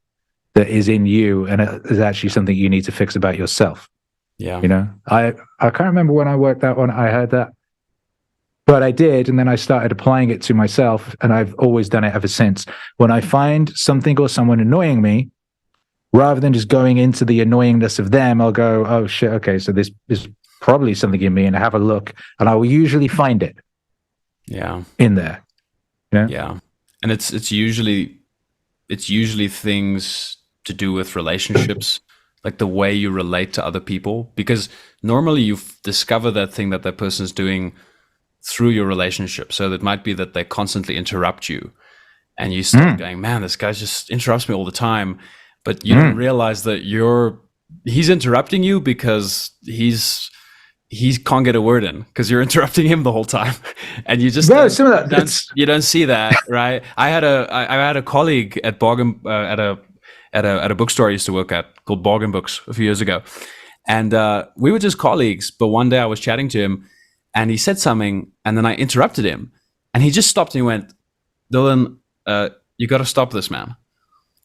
that is in you, and it is actually something you need to fix about yourself. Yeah. You know, I can't remember when I worked that one. I heard that, but I did. And then I started applying it to myself, and I've always done it ever since. When I find something or someone annoying me, rather than just going into the annoyingness of them, I'll go, oh shit, okay, so this is probably something in me, and have a look, and I will usually find it. Yeah. In there. You know? Yeah. And it's usually things to do with relationships, like the way you relate to other people, because normally you discover that thing that person's doing through your relationship. So it might be that they constantly interrupt you, and you start going, man, this guy just interrupts me all the time. But you don't realize that he's interrupting you because he can't get a word in because you're interrupting him the whole time, and you just you don't see that, right? I had a colleague at Bargain at a bookstore I used to work at called Bargain Books a few years ago, and we were just colleagues. But one day I was chatting to him, and he said something, and then I interrupted him, and he just stopped and he went, "Dylan, you got to stop this, man."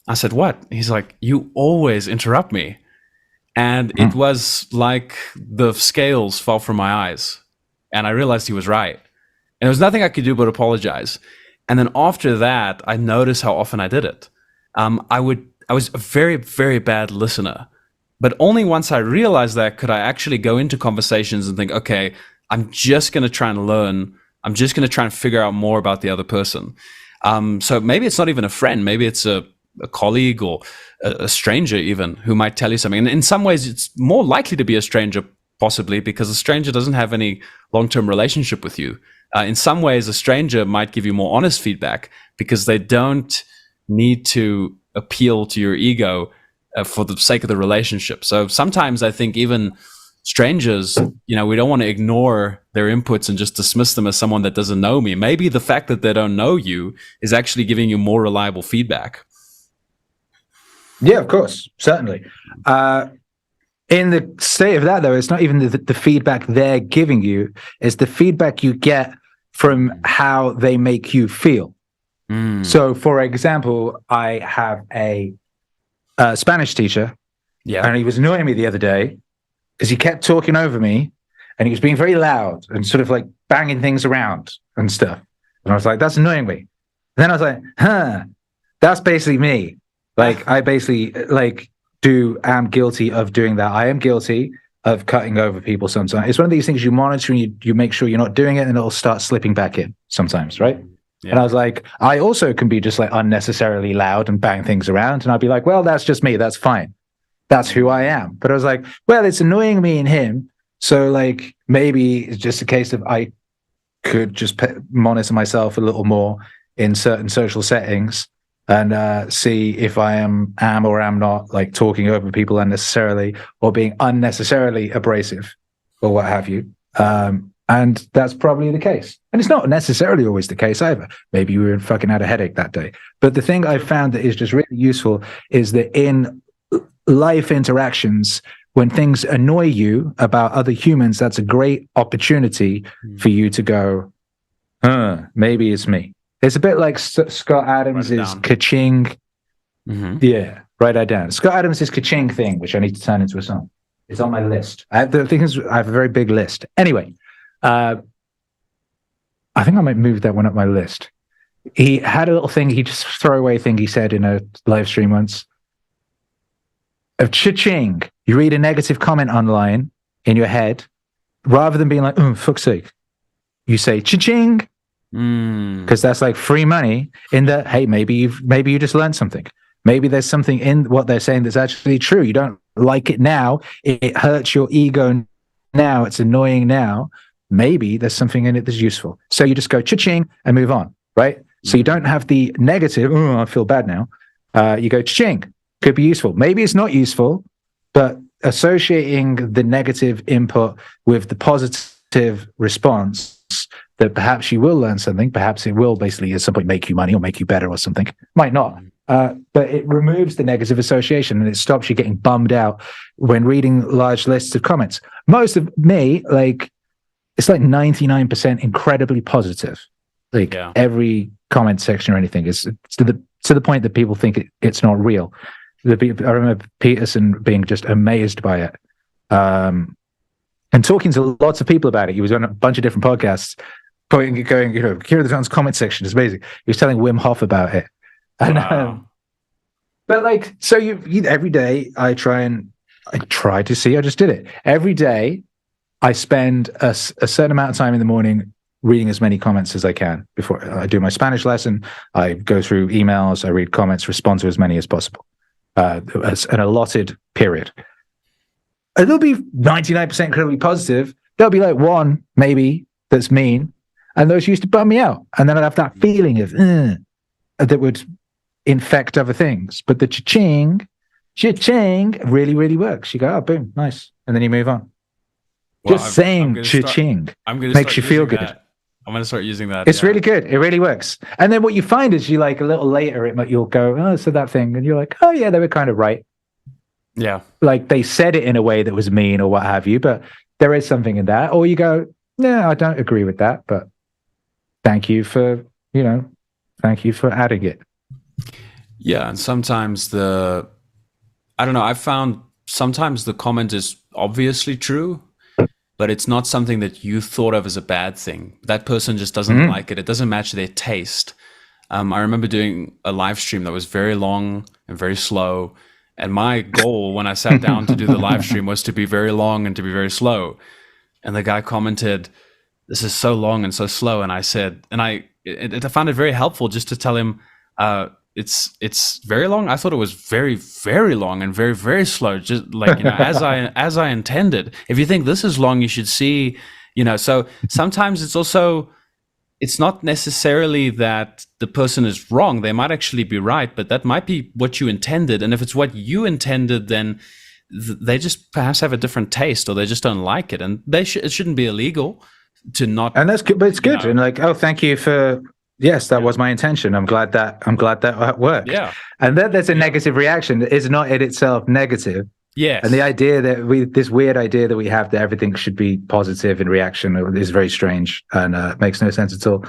I said, "What?" He's like, "You always interrupt me." And it was like the scales fell from my eyes, and I realized he was right. And there was nothing I could do but apologize. And then after that, I noticed how often I did it. I was a very, very bad listener, but only once I realized that could I actually go into conversations and think, okay, I'm just going to try and learn. I'm just going to try and figure out more about the other person. So maybe it's not even a friend. Maybe it's a colleague or a stranger even who might tell you something. And in some ways, it's more likely to be a stranger, possibly because a stranger doesn't have any long-term relationship with you. In some ways, a stranger might give you more honest feedback because they don't need to appeal to your ego for the sake of the relationship. So sometimes I think even strangers, we don't want to ignore their inputs and just dismiss them as someone that doesn't know me. Maybe the fact that they don't know you is actually giving you more reliable feedback. Yeah, of course, certainly. In the state of that, though, it's not even the feedback they're giving you; it's the feedback you get from how they make you feel. So, for example, I have a Spanish teacher, and he was annoying me the other day because he kept talking over me, and he was being very loud and sort of like banging things around and stuff. And I was like, "That's annoying me." And then I was like, that's basically me. Like, I basically am guilty of doing that. I am guilty of cutting over people sometimes. It's one of these things you monitor and you make sure you're not doing it, and it'll start slipping back in sometimes, right? Yeah. And I was like, I also can be just like unnecessarily loud and bang things around. And I'd be like, well, that's just me. That's fine. That's who I am. But I was like, well, it's annoying me and him. So like, maybe it's just a case of I could just monitor myself a little more in certain social settings and see if I am or am not like talking over people unnecessarily or being unnecessarily abrasive or what have you. And that's probably the case. And it's not necessarily always the case either. Maybe you fucking had a headache that day. But the thing I found that is just really useful is that in life interactions, when things annoy you about other humans, that's a great opportunity for you to go, maybe it's me. It's a bit like Scott Adams' ka-ching. Yeah, write that down. Scott Adams' ka-ching thing, which I need to turn into a song. It's on my list. I have a very big list. Anyway, I think I might move that one up my list. He had a little thing, just throwaway thing he said in a live stream once. Of cha-ching, you read a negative comment online in your head, rather than being like, oh, fuck's sake, you say cha-ching. Because that's like free money in that, hey, maybe you just learned something. Maybe there's something in what they're saying that's actually true. You don't like it now. It hurts your ego now. It's annoying now. Maybe there's something in it that's useful. So you just go cha-ching and move on, right? So you don't have the negative, oh, I feel bad now. You go cha-ching, could be useful. Maybe it's not useful, but associating the negative input with the positive response, that perhaps you will learn something, perhaps it will basically at some point make you money or make you better or something. Might not. But it removes the negative association and it stops you getting bummed out when reading large lists of comments. Most of me, like, it's like 99% incredibly positive. Like every comment section or anything is to the point that people think it's not real. I remember Peterson being just amazed by it. And talking to lots of people about it. He was on a bunch of different podcasts going, Akira the Don's comment section is amazing. He was telling Wim Hof about it. And, but like, so you every day I just did it. Every day I spend a certain amount of time in the morning reading as many comments as I can before I do my Spanish lesson. I go through emails, I read comments, respond to as many as possible. As an allotted period. And there'll be 99% incredibly positive. There'll be like one, maybe, that's mean. And those used to bum me out. And then I'd have that feeling of, that would infect other things. But the cha-ching really, really works. You go, oh, boom, nice. And then you move on. Well, just saying cha-ching makes you feel good. I'm going to start using that. It's really good. It really works. And then what you find is you like a little later, you'll go, oh, so that thing. And you're like, oh, yeah, they were kind of right. Yeah. Like they said it in a way that was mean or what have you, but there is something in that. Or you go, no, I don't agree with that, but thank you for adding it. Yeah. And sometimes I've found sometimes the comment is obviously true, but it's not something that you thought of as a bad thing. That person just doesn't like it. It doesn't match their taste. I remember doing a live stream that was very long and very slow. And my goal when I sat down to do the live stream was to be very long and to be very slow. And the guy commented, "This is so long and so slow." And I said, I found it very helpful just to tell him, it's very long. I thought it was very, very long and very, very slow. Just like, as I intended. If you think this is long, you should see, so sometimes it's not necessarily that the person is wrong. They might actually be right, but that might be what you intended. And if it's what you intended, then they just perhaps have a different taste or they just don't like it. And it shouldn't be illegal to not. And that's good, but it's good. And like, oh, thank you for, yes, that was my intention. I'm glad that worked. Yeah. And then there's a negative reaction. It's not in itself negative. Yes. And the idea that this weird idea that we have that everything should be positive in reaction is very strange and makes no sense at all.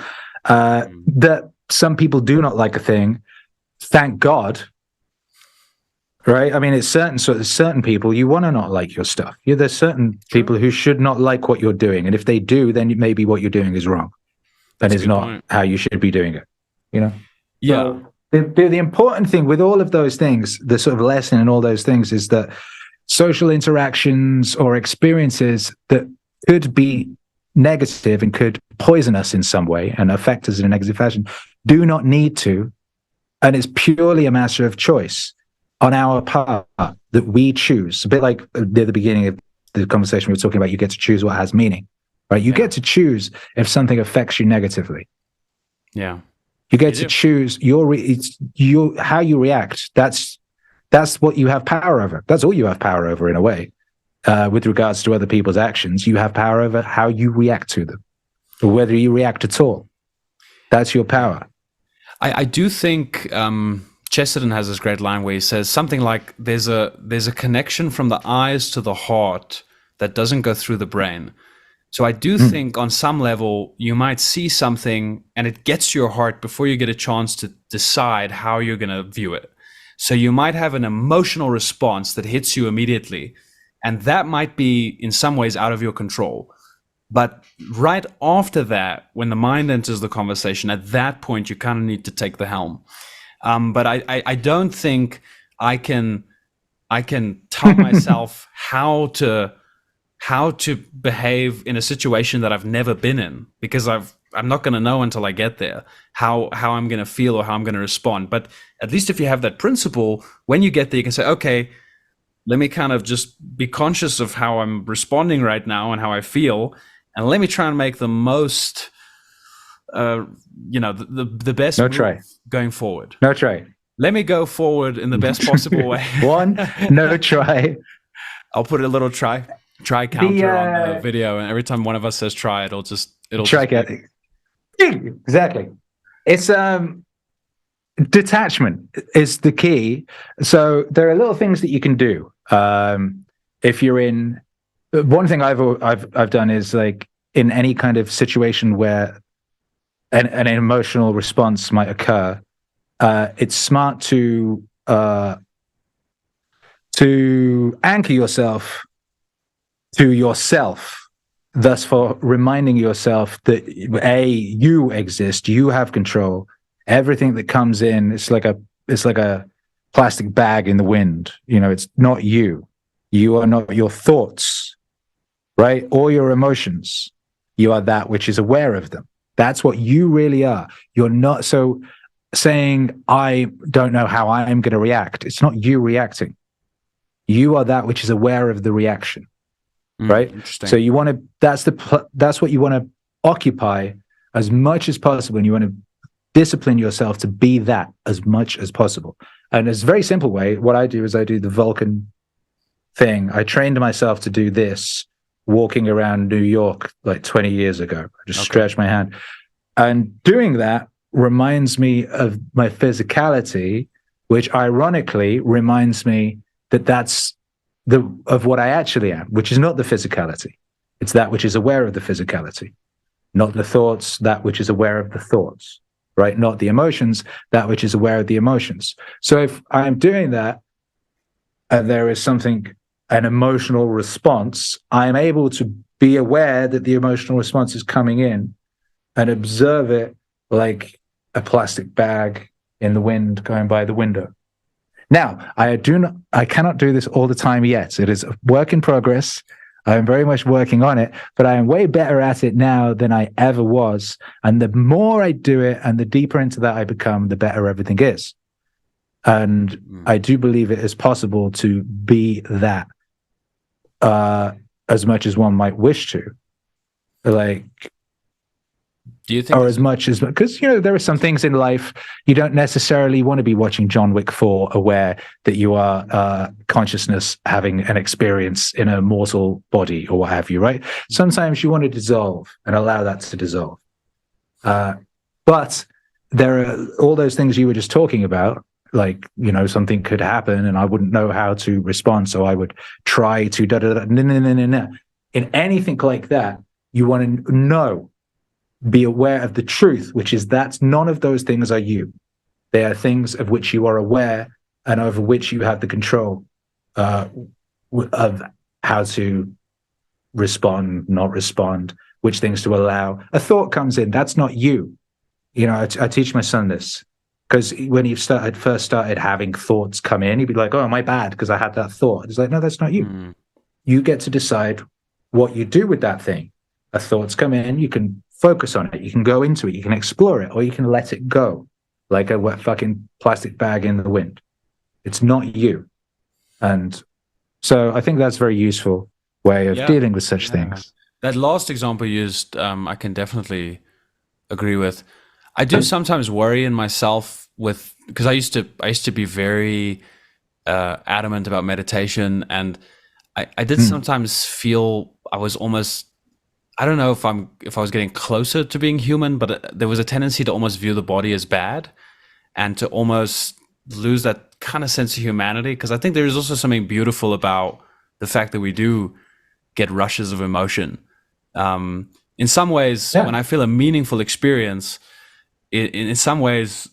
That some people do not like a thing, thank God. Right? I mean, it's certain people you want to not like your stuff. There's certain people who should not like what you're doing, and if they do, then maybe what you're doing is wrong. That is not how you should be doing it. Yeah. So the important thing with all of those things, the sort of lesson in all those things, is that social interactions or experiences that could be negative and could poison us in some way and affect us in a negative fashion do not need to. And it's purely a matter of choice on our part that we choose. A bit like at the beginning of the conversation we were talking about, you get to choose what has meaning, right? You get to choose if something affects you negatively. Yeah. You get to choose how you react. That's what you have power over. That's all you have power over in a way. With regards to other people's actions, you have power over how you react to them, or whether you react at all. That's your power. I do think Chesterton has this great line where he says something like, "There's a connection from the eyes to the heart that doesn't go through the brain." So I do think on some level you might see something and it gets to your heart before you get a chance to decide how you're going to view it. So you might have an emotional response that hits you immediately, and that might be in some ways out of your control. But right after that, when the mind enters the conversation, at that point you kind of need to take the helm. But I don't think I can tell myself how to behave in a situation that I've never been in, because I'm not going to know until I get there how I'm going to feel or how I'm going to respond. But at least if you have that principle, when you get there, you can say, okay, let me kind of just be conscious of how I'm responding right now and how I feel, and let me try and make the most, the best move going forward. No try. Let me go forward in the best possible way. No try. I'll put a little try counter on the video, and every time one of us says try, it'll just get exactly. It's detachment is the key. So there are little things that you can do. If you're in one thing I've done is like in any kind of situation where an emotional response might occur, it's smart to anchor yourself to yourself, thus for reminding yourself that you exist, you have control. Everything that comes in, it's like a plastic bag in the wind. It's not you. You are not your thoughts, right? Or your emotions. You are that which is aware of them. That's what you really are. You're not saying, I don't know how I am going to react. It's not you reacting. You are that which is aware of the reaction, right? So you want to, that's what you want to occupy as much as possible. And you want to discipline yourself to be that as much as possible. And it's a very simple way. What I do is I do the Vulcan thing. I trained myself to do this walking around New York like 20 years ago. I just stretch my hand. And doing that reminds me of my physicality, which ironically reminds me that that's of what I actually am, which is not the physicality. It's that which is aware of the physicality, not the thoughts, that which is aware of the thoughts, right? Not the emotions, that which is aware of the emotions. So if I'm doing that and there is an emotional response, I am able to be aware that the emotional response is coming in and observe it like a plastic bag in the wind going by the window. Now, I cannot do this all the time yet. It is a work in progress. I am very much working on it, but I am way better at it now than I ever was. And the more I do it and the deeper into that I become, the better everything is. And I do believe it is possible to be that as much as one might wish to. Like, do you think, or as much as, because there are some things in life you don't necessarily want to be watching John Wick 4 aware that you are consciousness having an experience in a mortal body or what have you, right? Sometimes you want to dissolve and allow that to dissolve. But there are all those things you were just talking about, like, something could happen and I wouldn't know how to respond, so I would try to no. In anything like that, you want to be aware of the truth, which is that none of those things are you. They are things of which you are aware and over which you have the control of how to respond, not respond, which things to allow. A thought comes in, that's not you. I teach my son this, because when he first started having thoughts come in, he'd be like, oh, am I bad because I had that thought? It's like, no, that's not you. You get to decide what you do with that thing. A thought's come in, you can focus on it, you can go into it, you can explore it, or you can let it go like a wet fucking plastic bag in the wind. It's not you. And so I think that's a very useful way of dealing with such things. That last example you used, I can definitely agree with. I do sometimes worry in myself because I used to be very adamant about meditation, and I did sometimes feel I was almost, I don't know if I was getting closer to being human, but there was a tendency to almost view the body as bad and to almost lose that kind of sense of humanity. Because I think there is also something beautiful about the fact that we do get rushes of emotion. In some ways, when I feel a meaningful experience, in some ways,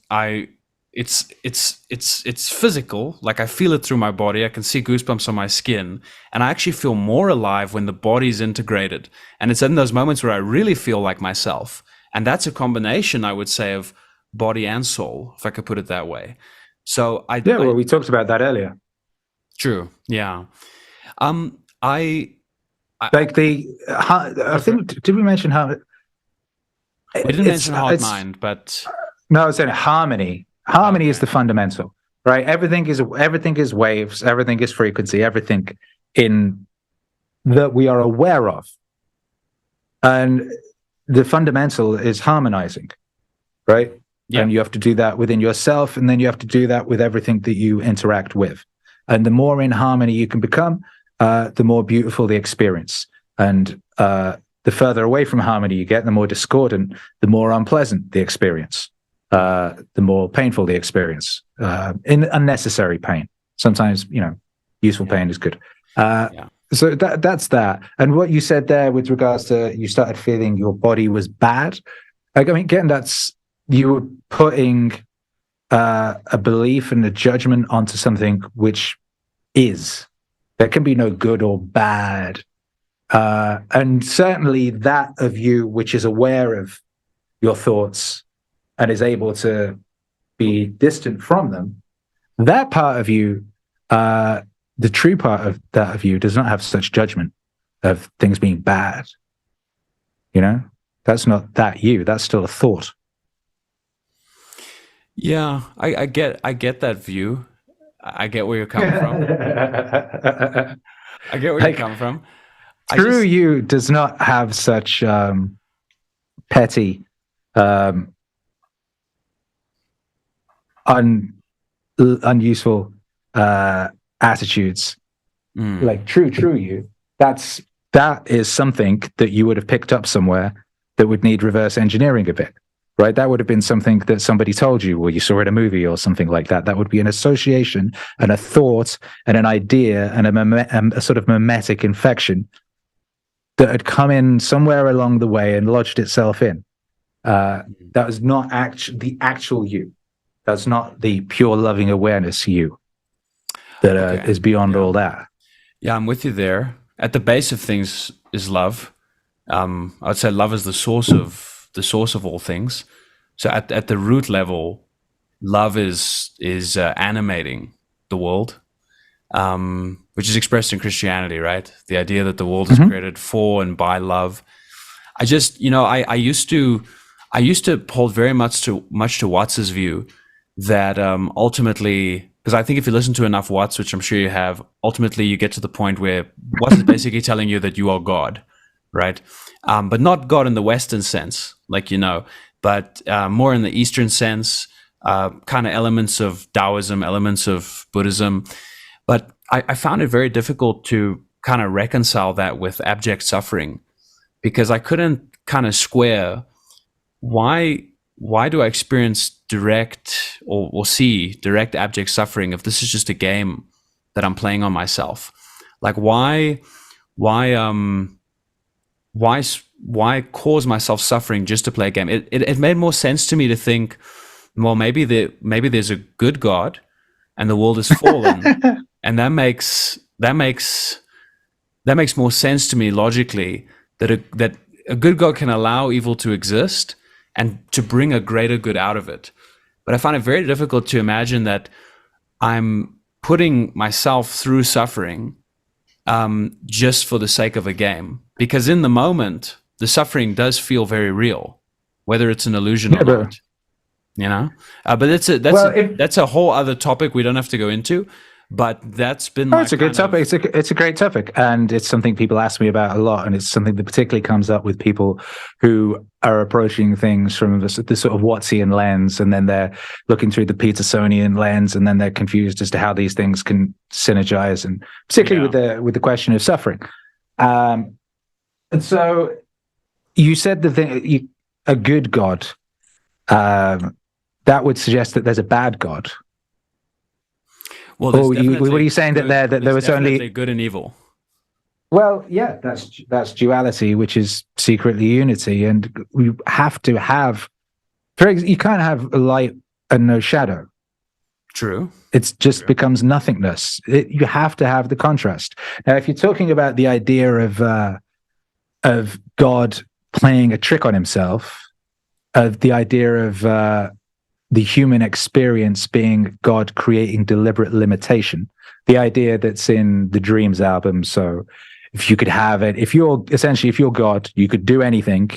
it's physical. Like I feel it through my body. I can see goosebumps on my skin, and I actually feel more alive when the body's integrated. And it's in those moments where I really feel like myself. And that's a combination, I would say, of body and soul, if I could put it that way. So we talked about that earlier. True. Yeah. I think, did we mention how? We didn't mention heart mind, but no, I was saying harmony. Harmony is the fundamental, right? Everything is waves, everything is frequency, everything in that we are aware of. And the fundamental is harmonizing, right? Yeah. And you have to do that within yourself, and then you have to do that with everything that you interact with. And the more in harmony you can become, the more beautiful the experience. And the further away from harmony you get, the more discordant, the more unpleasant the experience, the more painful the experience, in unnecessary pain. Sometimes, useful pain is good. So that's that. And what you said there with regards to you started feeling your body was bad. I mean, again, that's you were putting a belief and a judgment onto something which is. There can be no good or bad. And certainly that of you which is aware of your thoughts and is able to be distant from them, that part of you, the true part of that of you does not have such judgment of things being bad. That's not that you. That's still a thought. Yeah, I get that view. I get where you're coming from. I get where you're coming from. True you does not have such petty, unuseful attitudes. Like true you. That is something that you would have picked up somewhere that would need reverse engineering a bit, right? That would have been something that somebody told you, or you saw in a movie or something like that. That would be an association and a thought and an idea and a sort of mimetic infection that had come in somewhere along the way and lodged itself in. That was not the actual you. That's not the pure loving awareness you that is beyond all that. Yeah, I'm with you there. At the base of things is love. I'd say love is the source of all things. So at the root level, love is animating the world, which is expressed in Christianity, right? The idea that the world is created for and by love. I just, I used to hold very much to Watts's view that ultimately, because I think if you listen to enough Watts, which I'm sure you have, ultimately you get to the point where Watts is basically telling you that you are God, right? But not God in the Western sense, but more in the Eastern sense, kind of elements of Taoism, elements of Buddhism. But I found it very difficult to kind of reconcile that with abject suffering, because I couldn't kind of square why do I experience direct or see direct abject suffering if this is just a game that I'm playing on myself? Like why cause myself suffering just to play a game? It made more sense to me to think, well, maybe there's a good God and the world is fallen, and that makes more sense to me logically, that a good God can allow evil to exist and to bring a greater good out of it. But I find it very difficult to imagine that I'm putting myself through suffering just for the sake of a game, because in the moment the suffering does feel very real, whether it's an illusion or not. But that's a whole other topic we don't have to go into. But that's been it's a good topic. It's a great topic, and it's something people ask me about a lot, and it's something that particularly comes up with people who are approaching things from the sort of Wattsian lens, and then they're looking through the Petersonian lens, and then they're confused as to how these things can synergize, and particularly with the question of suffering. And so you said a good God, that would suggest that there's a bad God. Well, what are you saying that there was only good and evil? Well, yeah, that's duality, which is secretly unity, and you have to have. You can't have light and no shadow. True. It just becomes nothingness. You have to have the contrast. Now, if you're talking about the idea of God playing a trick on himself, of the idea of the human experience being God creating deliberate limitation, the idea that's in the Dreams album. So if you could have it, if you're God, you could do anything,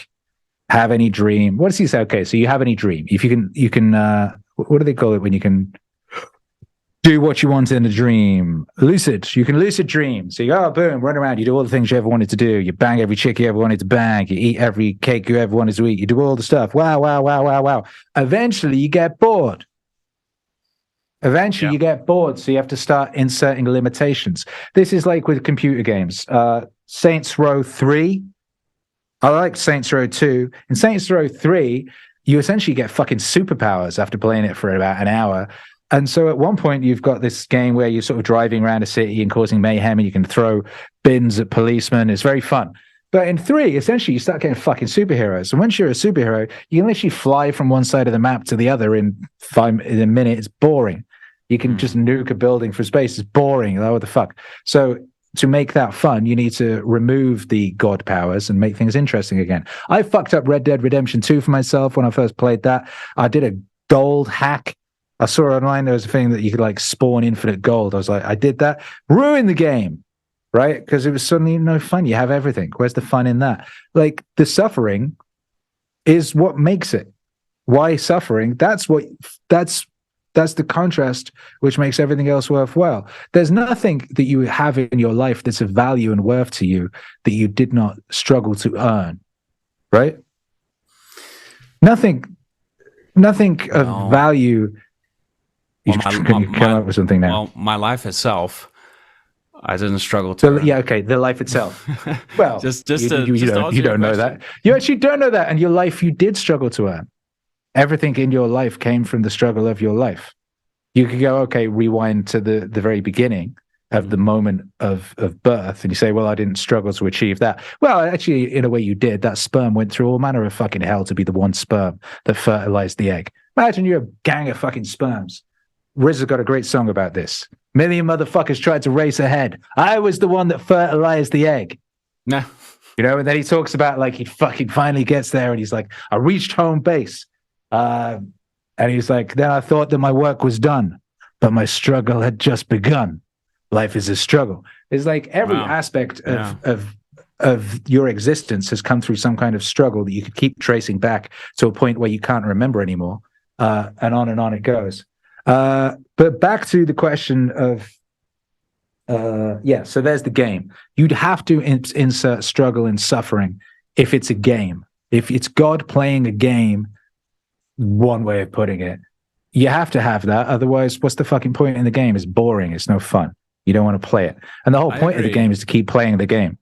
have any dream. What does he say? Okay, so you have any dream. If you can, what do they call it when you can do what you want in a dream? Lucid. You can lucid dream. So you go, boom, run around. You do all the things you ever wanted to do. You bang every chick you ever wanted to bang. You eat every cake you ever wanted to eat. You do all the stuff. Wow, wow, wow, wow, wow. Eventually, you get bored. Eventually, you get bored, so you have to start inserting limitations. This is like with computer games. Saints Row 3. I like Saints Row 2. In Saints Row 3, you essentially get fucking superpowers after playing it for about an hour. And so at one point, you've got this game where you're sort of driving around a city and causing mayhem, and you can throw bins at policemen. It's very fun. But in 3, essentially, you start getting fucking superheroes. And once you're a superhero, you can literally fly from one side of the map to the other in a minute. It's boring. You can just nuke a building for space. It's boring. Like, what the fuck? So to make that fun, you need to remove the god powers and make things interesting again. I fucked up Red Dead Redemption 2 for myself when I first played that. I did a gold hack. I saw online there was a thing that you could like spawn infinite gold. I was like, I did that. Ruined the game, right? Because it was suddenly no fun. You have everything. Where's the fun in that? Like, the suffering is what makes it. Why suffering? That's the contrast which makes everything else worthwhile. There's nothing that you have in your life that's of value and worth to you that you did not struggle to earn, right? Nothing of value. Can you come up with something now? Well, my life itself, I didn't struggle to. The life itself. Well, you don't know that. You actually don't know that, and your life you did struggle to earn. Everything in your life came from the struggle of your life. You could go, okay, rewind to the very beginning of the moment of birth, and you say, well, I didn't struggle to achieve that. Well, actually, in a way you did. That sperm went through all manner of fucking hell to be the one sperm that fertilized the egg. Imagine you're a gang of fucking sperms. RZA's got a great song about this. Million motherfuckers tried to race ahead. I was the one that fertilized the egg. Nah. You know, and then he talks about like he fucking finally gets there and he's like, I reached home base. And he's like, then I thought that my work was done, but my struggle had just begun. Life is a struggle. It's like every aspect of your existence has come through some kind of struggle that you could keep tracing back to a point where you can't remember anymore. And on it goes. But back to the question of, so there's the game. You'd have to insert struggle and suffering if it's a game. If it's God playing a game, one way of putting it, you have to have that. Otherwise, what's the fucking point in the game? It's boring. It's no fun. You don't want to play it. And the whole point of the game is to keep playing the game.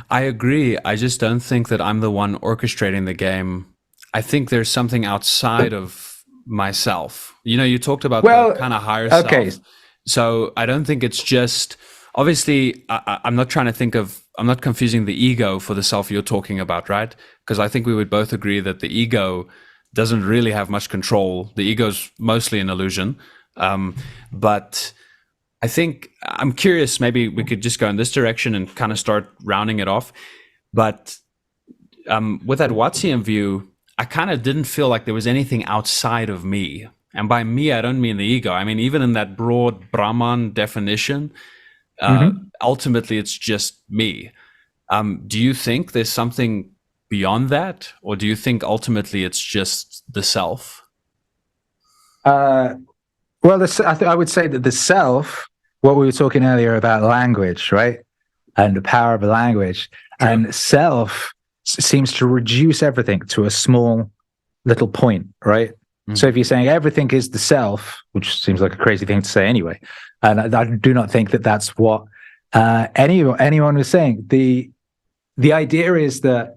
I agree. I just don't think that I'm the one orchestrating the game. I think there's something outside of myself. You know, you talked about the kind of higher self. So I don't think it's just, obviously, I'm not confusing the ego for the self you're talking about, right? Because I think we would both agree that the ego doesn't really have much control. The ego's mostly an illusion. But I think, I'm curious, maybe we could just go in this direction and kind of start rounding it off. But with that Wattsian view, I kind of didn't feel like there was anything outside of me. And by me, I don't mean the ego. I mean, even in that broad Brahman definition, ultimately it's just me. Do you think there's something beyond that? Or do you think ultimately it's just the self? Well, I would say that the self, what we were talking earlier about language, right? And the power of a language. True. And self seems to reduce everything to a small little point, right? Mm. So if you're saying everything is the self, which seems like a crazy thing to say anyway, and I do not think that that's what anyone was saying. The idea is that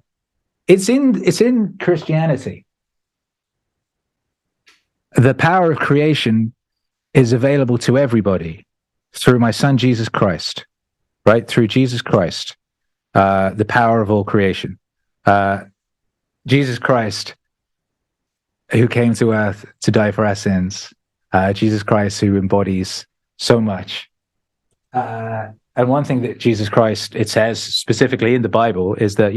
it's in Christianity. The power of creation is available to everybody through my son, Jesus Christ, right? Through Jesus Christ, the power of all creation. Jesus Christ, who came to earth to die for our sins. Jesus Christ, who embodies so much. And one thing that Jesus Christ, it says specifically in the Bible, is that,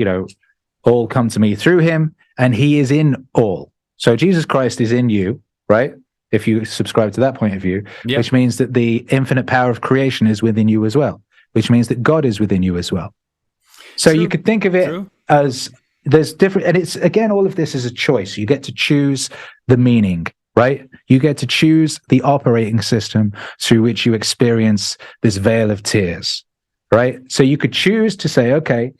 all come to me through him, and he is in all. So Jesus Christ is in you, right? If you subscribe to that point of view, yep. Which means that the infinite power of creation is within you as well, which means that God is within you as well. So you could think of it as there's different, and it's, again, all of this is a choice. You get to choose the meaning, right? You get to choose the operating system through which you experience this veil of tears, right? So you could choose to say, okay,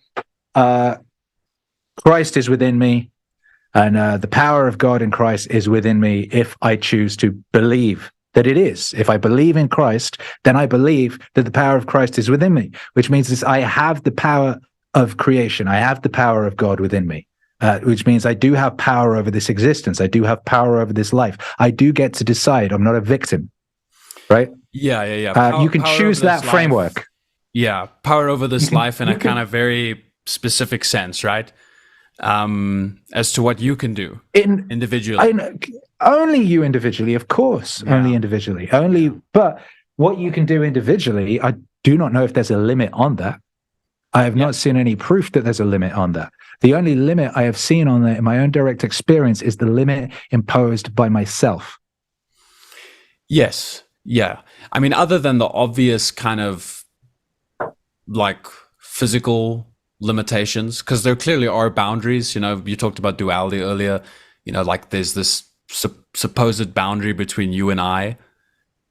Christ is within me, and the power of God in Christ is within me if I choose to believe that it is. If I believe in Christ, then I believe that the power of Christ is within me, which means this, I have the power of creation. I have the power of God within me, which means I do have power over this existence. I do have power over this life. I do get to decide. I'm not a victim, right? Yeah. You can choose that framework. Yeah, power over this life in a kind of very specific sense, right? As to what you can do individually. Only you individually, of course. Yeah. Only individually. But what you can do individually, I do not know if there's a limit on that. I have not seen any proof that there's a limit on that. The only limit I have seen on that in my own direct experience is the limit imposed by myself. Yes. Yeah. I mean, other than the obvious kind of like physical limitations, because there clearly are boundaries. You talked about duality earlier. Like there's this supposed boundary between you and I,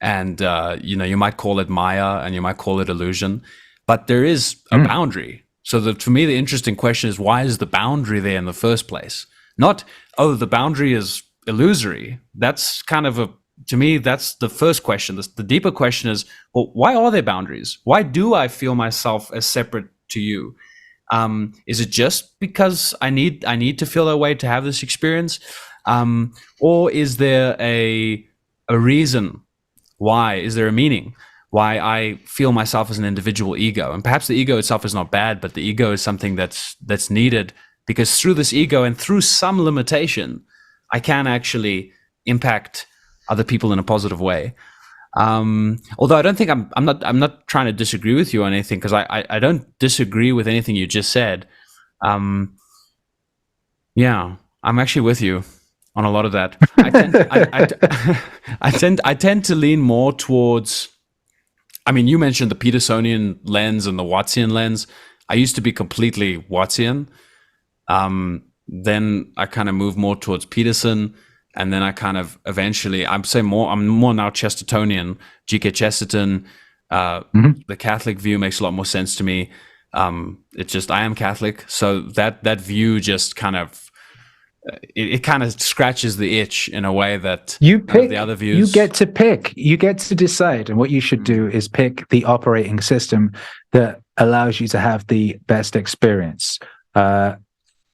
and you might call it Maya and you might call it illusion, but there is a boundary. So for me, the interesting question is, why is the boundary there in the first place? Not, the boundary is illusory. That's kind of to me, that's the first question. The deeper question is, well, why are there boundaries? Why do I feel myself as separate to you? Is it just because I need to feel that way to have this experience? Or is there a reason why? Is there a meaning why I feel myself as an individual ego? And perhaps the ego itself is not bad, but the ego is something that's needed, because through this ego and through some limitation, I can actually impact other people in a positive way. Although I don't think I'm not trying to disagree with you on anything, because I don't disagree with anything you just said. Yeah, I'm actually with you on a lot of that. I tend to lean more towards, I mean, you mentioned the Petersonian lens and the Wattsian lens. I used to be completely Wattsian. Then I kind of moved more towards Peterson. And then I kind of eventually, I'm more now Chestertonian, G.K. Chesterton. The Catholic view makes a lot more sense to me. It's just, I am Catholic. So that view just kind of, it kind of scratches the itch in a way that you pick, the other views. You get to decide. And what you should do is pick the operating system that allows you to have the best experience.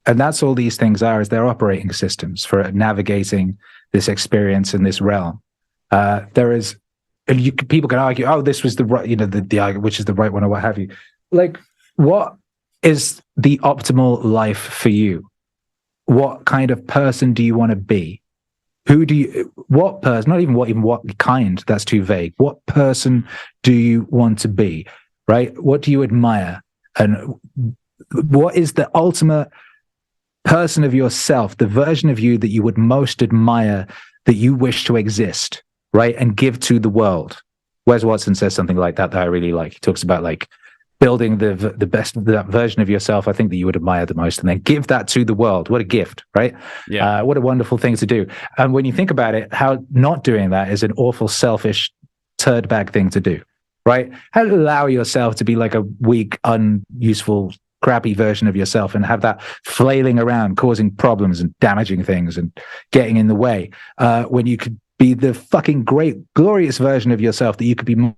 And that's all these things are, is they're operating systems for navigating this experience in this realm. People can argue, this was the right, the argument, which is the right one, or what have you. Like, what is the optimal life for you? What kind of person do you want to be? What person, not even what kind, that's too vague. What person do you want to be, right? What do you admire? And what is the ultimate person of yourself, the version of you that you would most admire, that you wish to exist, right? And give to the world. Wes Watson says something like that I really like. He talks about like building the best, that version of yourself, I think, that you would admire the most, and then give that to the world. What a gift, right? Yeah. What a wonderful thing to do. And when you think about it, how not doing that is an awful, selfish, turd bag thing to do, right? How to allow yourself to be like a weak, unuseful, crappy version of yourself and have that flailing around, causing problems and damaging things and getting in the way, when you could be the fucking great, glorious version of yourself that you could be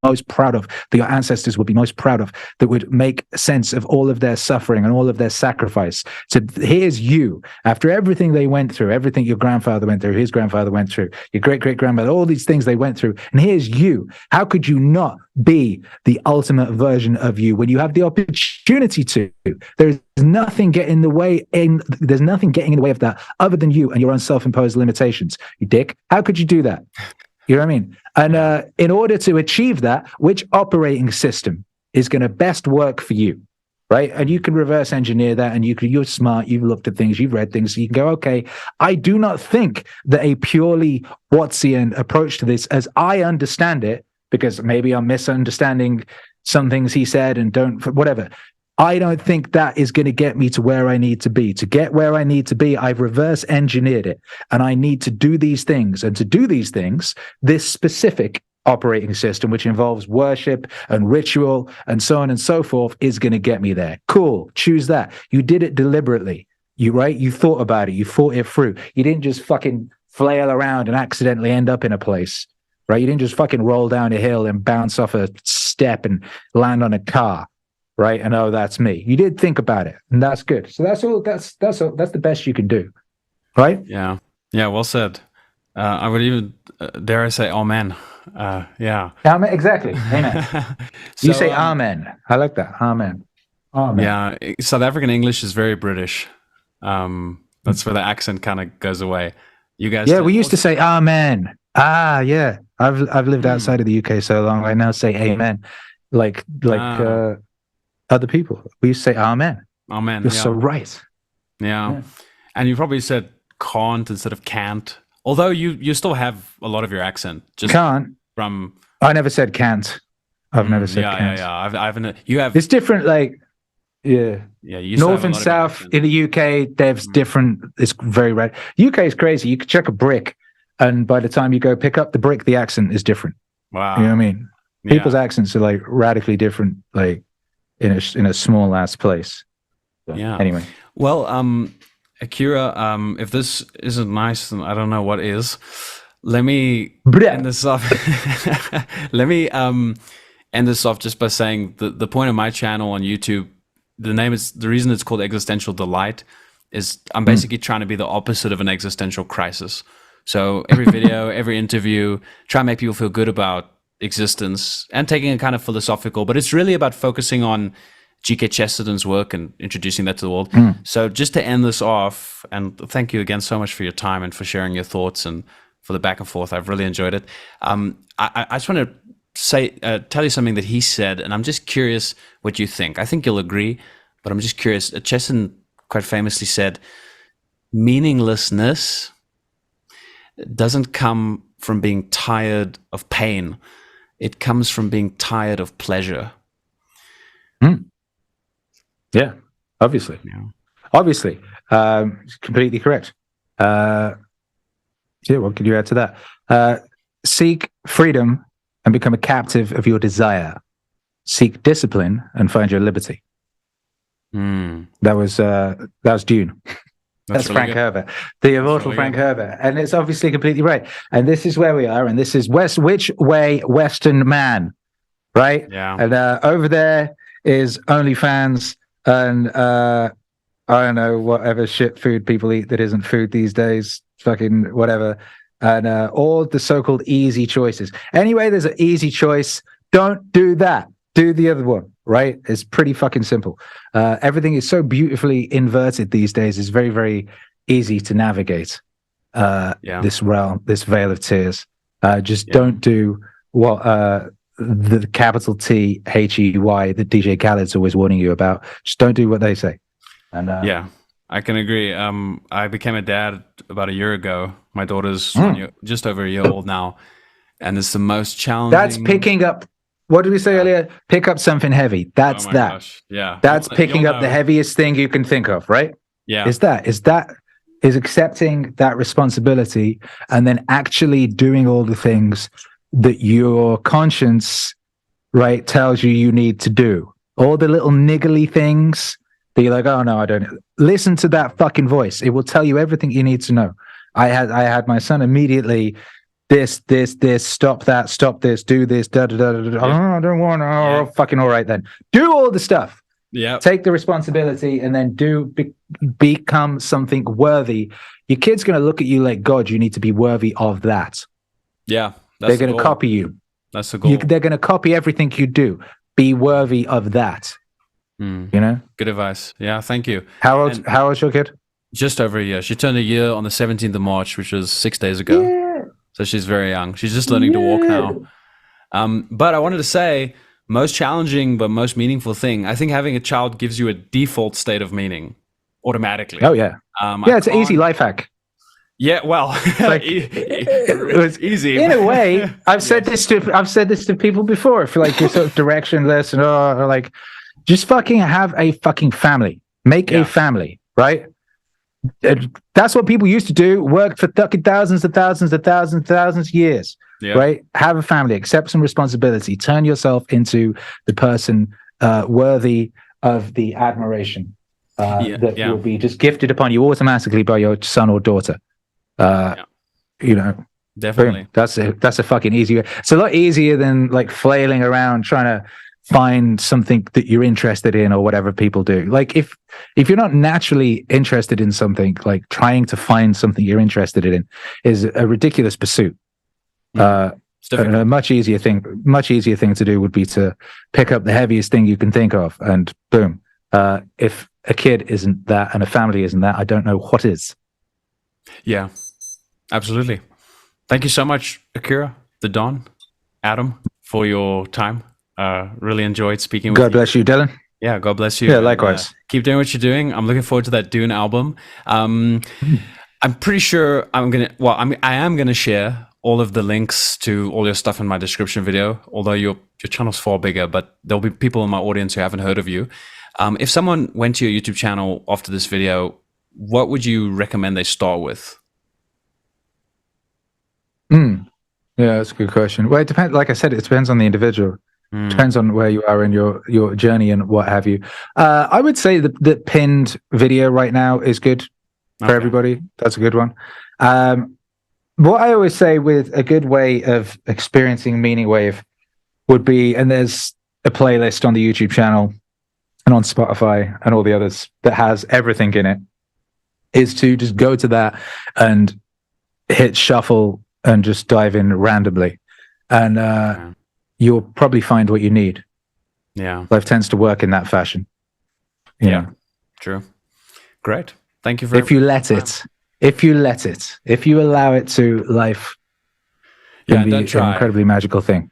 most proud of, that your ancestors would be most proud of, that would make sense of all of their suffering and all of their sacrifice. So here's you, after everything they went through, everything your grandfather went through, his grandfather went through, your great-great-grandmother, all these things they went through, and here's you. How could you not be the ultimate version of you when you have the opportunity to? There's nothing getting in the way, there's nothing getting in the way of that other than you and your own self-imposed limitations. You dick. How could you do that? You know what I mean? And in order to achieve that, which operating system is going to best work for you, right? And you can reverse engineer that, and you're smart, you've looked at things, you've read things, so you can go, okay, I do not think that a purely Wattsian approach to this, as I understand it, because maybe I'm misunderstanding some things he said and whatever. I don't think that is going to get me to where I need to be. To get where I need to be, I've reverse engineered it, and I need to do these things. And to do these things, this specific operating system, which involves worship and ritual and so on and so forth, is going to get me there. Cool. Choose that. You did it deliberately. You thought about it. You thought it through. You didn't just fucking flail around and accidentally end up in a place, right? You didn't just fucking roll down a hill and bounce off a step and land on a car, right? And oh, that's me. You did think about it, and that's good. So that's all. That's the best you can do, right? Yeah. Yeah. Well said. I would even dare I say, amen. Yeah. Amen. Exactly. Amen. So, You say amen. I like that. Amen. Amen. yeah. South African English is very British. That's where the accent kind of goes away. You guys. Yeah, we used to say amen. Ah, yeah. I've lived outside of the UK so long. I now say amen, like other people. We used to say amen. Amen. You're so right. Yeah. And you probably said can't instead of can't. Although you still have a lot of your accent. Just Can't. from. I never said can't. I've never said can't. Yeah. You have. It's different. Like, yeah. Yeah. You North and South in the UK, there's different. It's very rare. UK is crazy. You can check a brick, and by the time you go pick up the brick, the accent is different. Wow. You know what I mean? People's accents are like radically different, like in a small ass place. So, yeah. Anyway. Well, Akira, if this isn't nice, then I don't know what is. Let me end this off. Let me end this off just by saying the point of my channel on YouTube, the reason it's called Existential Delight is I'm basically trying to be the opposite of an existential crisis. So every video, every interview, try and make people feel good about existence and taking a kind of philosophical, but it's really about focusing on G.K. Chesterton's work and introducing that to the world. So just to end this off, and thank you again so much for your time and for sharing your thoughts and for the back and forth. I've really enjoyed it. I just want to tell you something that he said, and I'm just curious what you think. I think you'll agree, but I'm just curious. Chesterton quite famously said, meaninglessness doesn't come from being tired of pain. It comes from being tired of pleasure. Yeah, obviously. Yeah. Obviously. Completely correct. Yeah, what could you add to that? Seek freedom and become a captive of your desire. Seek discipline and find your liberty. That was Dune. That's really Frank Herbert, the immortal really Frank Herbert. And it's obviously completely right. And this is where we are. And this is which way Western man, right? Yeah. And over there is OnlyFans and I don't know, whatever shit food people eat that isn't food these days, fucking whatever. And all the so-called easy choices. Anyway, there's an easy choice. Don't do that. Do the other one, right? It's pretty fucking simple. Everything is so beautifully inverted these days. It's very, very easy to navigate this realm, this veil of tears. Just don't do what the capital T HEY that DJ Khaled's always warning you about. Just don't do what they say. And yeah, I can agree. I became a dad about a year ago. My daughter's just over a year old now, and it's the most challenging. That's picking up. What did we say earlier? Pick up something heavy. That's that. Gosh. Yeah, that's picking up the heaviest thing you can think of, right? Yeah, is accepting that responsibility and then actually doing all the things that your conscience, right, tells you need to do. All the little niggly things that you're like, oh no, I don't. Listen to that fucking voice. It will tell you everything you need to know. I had my son immediately. This, stop that, stop this, do this, da da da da. Oh, I don't want to. Oh, fucking all right then. Do all the stuff. Yeah. Take the responsibility and then become something worthy. Your kid's going to look at you like God. You need to be worthy of that. Yeah. They're going to copy you. That's the goal. They're going to copy everything you do. Be worthy of that. You know. Good advice. Yeah. Thank you. How old's your kid? Just over a year. She turned a year on the 17th of March, which was 6 days ago. Yeah. So she's very young. She's just learning to walk now. But I wanted to say, most challenging but most meaningful thing, I think having a child gives you a default state of meaning automatically. Oh, yeah. It's an easy life hack. Yeah, well, like, it was easy. In a way, I've said this to people before. I feel like you're sort of directionless and or like, just fucking have a fucking family. Make a family, right? That's what people used to do. Worked for fucking thousands of years, right? Have a family, accept some responsibility, turn yourself into the person worthy of the admiration that will be just gifted upon you automatically by your son or daughter. You know, Definitely. Boom. That's a fucking easy way. It's a lot easier than like flailing around trying to find something that you're interested in or whatever people do. Like if you're not naturally interested in something, like trying to find something you're interested in is a ridiculous pursuit. And a much easier thing to do would be to pick up the heaviest thing you can think of, and boom. If a kid isn't that and a family isn't that, I don't know what is. Yeah, absolutely. Thank you so much, Akira, the Don, Adam, for your time. Really enjoyed speaking with you. God bless you, Dylan. Yeah, God bless you. Yeah, likewise. Keep doing what you're doing. I'm looking forward to that Dune album. I'm pretty sure I am gonna share all of the links to all your stuff in my description video, although your channel's far bigger, but there'll be people in my audience who haven't heard of you. If someone went to your YouTube channel after this video, what would you recommend they start with? Yeah, that's a good question. Well, it depends. Like I said, it depends on the individual. Depends on where you are in your journey and what have you. I would say the pinned video right now is good for everybody. That's a good one. What I always say with a good way of experiencing MeaningWave would be, and there's a playlist on the YouTube channel and on Spotify and all the others that has everything in it, is to just go to that and hit shuffle and just dive in randomly. And you'll probably find what you need. Yeah. Life tends to work in that fashion. Yeah. True. Great. Thank you for if you let it. If you allow it to, life can be an incredibly magical thing.